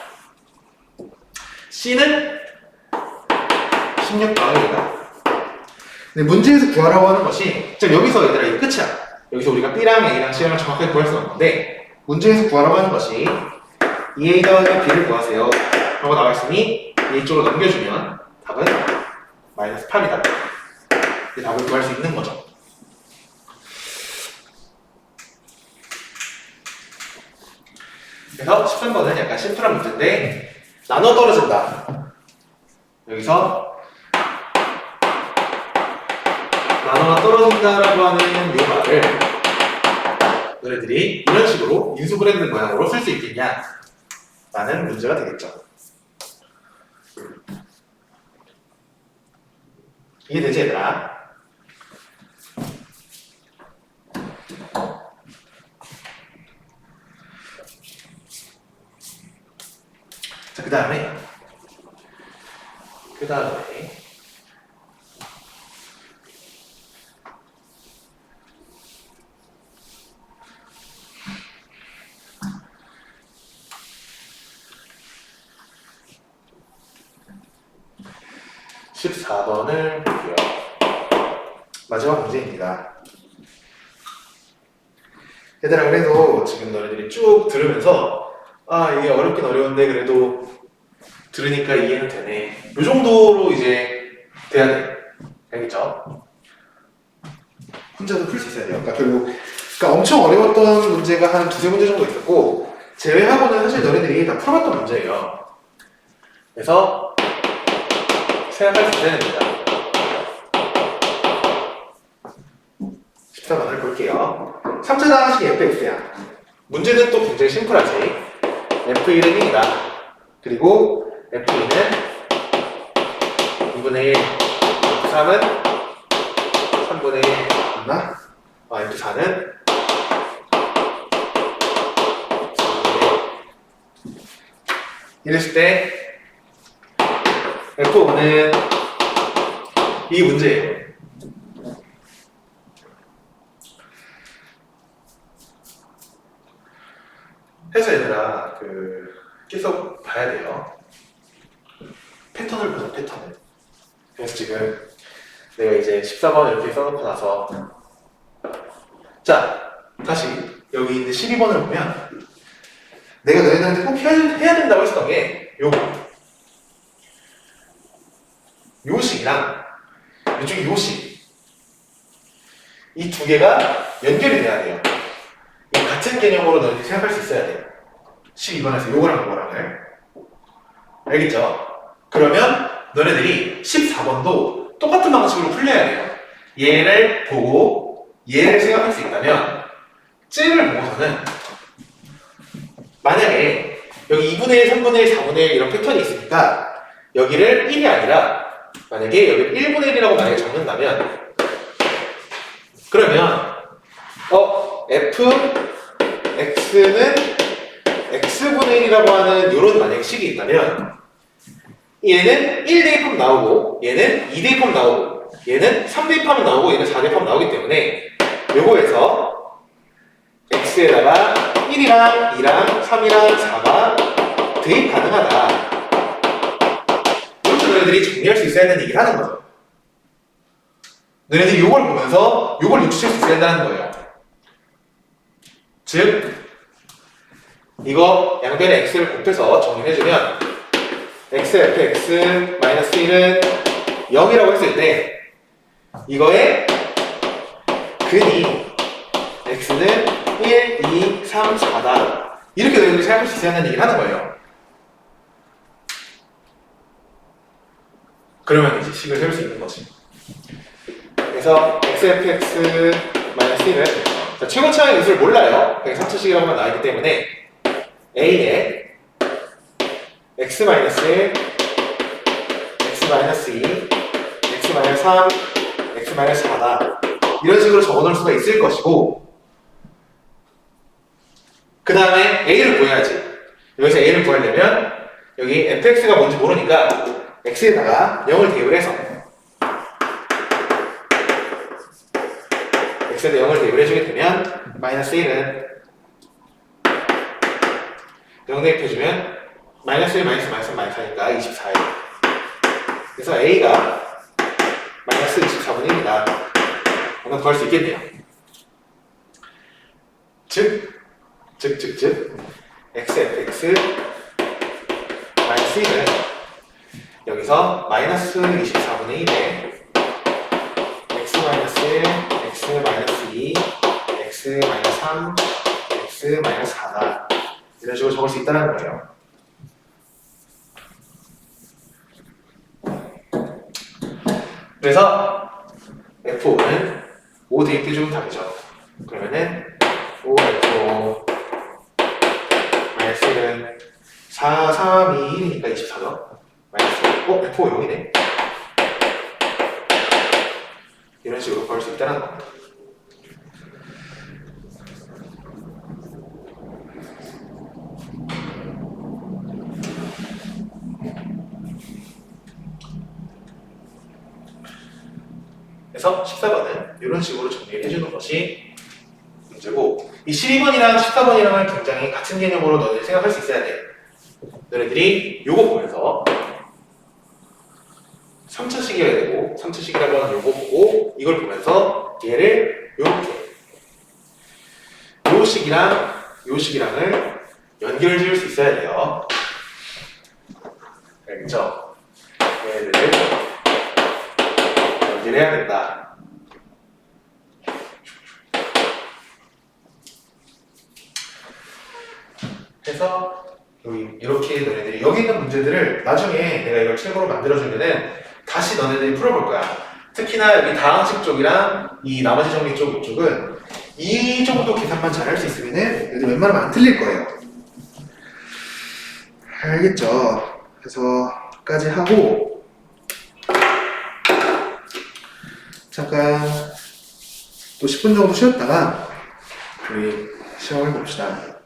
C는 16 더하기 2다. 근데 문제에서 구하라고 하는 것이 즉 여기서 얘들아 이게 끝이야. 여기서 우리가 B랑 A랑 C랑 정확하게 구할 수는 없는데 문제에서 구하라고 하는 것이 2A 더하기 B를 구하세요 라고 나와있으니 이쪽으로 넘겨주면 답은 마이너스 8이다. 이 답을 구할 수 있는 거죠. 그래서 13번은 약간 심플한 문제인데 나눠 떨어진다. 여기서 나눠가 떨어진다라고 하는 이 말을 너네들이 이런 식으로 인수분해 모양으로 쓸 수 있겠냐 라는 문제가 되겠죠. 이해되지 얘들아? 자, 그 다음에 14번을 볼게요. 마지막 문제입니다. 얘들아, 그래도 지금 너네들이 쭉 들으면서 아, 이게 어렵긴 어려운데 그래도 들으니까 이해는 되네. 이 정도로 이제 돼야 돼. 알겠죠? 혼자도 풀 수 있어야 돼요. 그러니까 엄청 어려웠던 문제가 한 두세 문제 정도 있었고 제외하고는 사실 너네들이 다 풀어봤던 문제예요. 그래서 생각할 수 있어야 됩니다. 14번을 볼게요. 3차 방식 fx야. 문제는 또 굉장히 심플하지. f1은 1이다. 그리고 f2는 2분의 1, f3은 3분의 1 맞나? f4는 4분의 1 이랬을 때 F5는 이 문제예요. 해서 얘들아 계속 봐야 돼요. 패턴을 보자, 패턴을. 그래서 지금 내가 이제 14번 이렇게 써놓고 나서 자, 다시 여기 있는 12번을 보면 내가 너희들한테 꼭 해야 된다고 했었던 게 요거 요식이랑 이쪽 요식 이 두 개가 연결이 돼야 돼요. 이 같은 개념으로 너희들이 생각할 수 있어야 돼요. 12번에서 요거랑 요거랑을 알겠죠? 그러면 너네들이 14번도 똑같은 방식으로 풀려야 돼요. 얘를 보고 얘를 생각할 수 있다면 ጭ를 보고서는 만약에 여기 2분의 1, 3분의 1, 4분의 1 이런 패턴이 있으니까 여기를 1이 아니라 만약에 여기를 1분의 1이라고 만약에 적는다면 그러면 fx는 x분의 1이라고 하는 이런 만약에 식이 있다면 얘는 1 대입하면 나오고 얘는 2 대입하면 나오고 얘는 3 대입하면 나오고 얘는 4 대입하면 나오기 때문에 요거에서 x에다가 1이랑 2랑 3이랑 4가 대입 가능하다. 이렇게 너희들이 정리할 수 있어야 되는 얘기를 하는 거죠. 너희들이 요걸 보면서 요걸 유추할 수 있어야 된다는 거예요. 즉 이거 양변에 x를 곱해서 정리해주면 x fx 마이너스 1은 0이라고 했을 때 이거의 근이 x는 1, 2, 3, 4다. 이렇게 너희들이 생각할 수 있어야 하는 얘기를 하는 거예요. 그러면 이제 식을 세울 수 있는 거지. 그래서 xfx 마이너스 1은 최고차의 인수를 몰라요. 그냥 3차식이라고만 나왔기 때문에 a의 x 마이너스 1, x 마이너스 2, x 마이너스 3, x 마이너스 4다. 이런 식으로 적어놓을 수가 있을 것이고, 그 다음에 a를 구해야지. 여기서 a를 구하려면 여기 fx가 뭔지 모르니까 x에다가 0을 대입을 해서 x에다 0을 대입을 해주게 되면 마이너스 1은 0 대입해주면 마이너스 1, 마이너스 마이너스 마이너스 하니까 24예요. 그래서 a가 마이너스 24분의 1이다. 이건 구할 수 있겠네요. 즉 xfx 마이너스 1은 여기서 마이너스 24분의 1에 x 마이너스 1, x 마이너스 2, x 마이너스 3, x 마이너스 4다. 이런 식으로 적을 수 있다는 거예요. 그래서 F5는 5 대입해주면 답이죠. 그러면은 5F5 마이너스 1은 4, 3, 2, 1이니까 24죠. 마이너스 F5 0이네. 이런 식으로 구할 수 있다는 겁니다. 그래서 14번은 이런 식으로 정리를 해주는 것이 문제고, 이 12번이랑 14번이랑은 굉장히 같은 개념으로 너희들이 생각할 수 있어야 돼. 너희들이 요거 보면서 3차식이어야 되고, 3차식이라고 하는 요거 보고 이걸 보면서 얘를 요렇게 요 식이랑 요 식이랑을 연결 지을 수 있어야 돼요. 알겠죠? 얘를 연결해야 된다. 그래서 이렇게 너네들이 여기 있는 문제들을 나중에 내가 이걸 책으로 만들어주면은 다시 너네들이 풀어볼 거야. 특히나 여기 다항식 쪽이랑 이 나머지 정리 쪽 이쪽은 이 정도 계산만 잘 할 수 있으면은 너희들 웬만하면 안 틀릴 거예요. 알겠죠? 그래서까지 하고 잠깐 또 10분 정도 쉬었다가 우리 시험을 봅시다.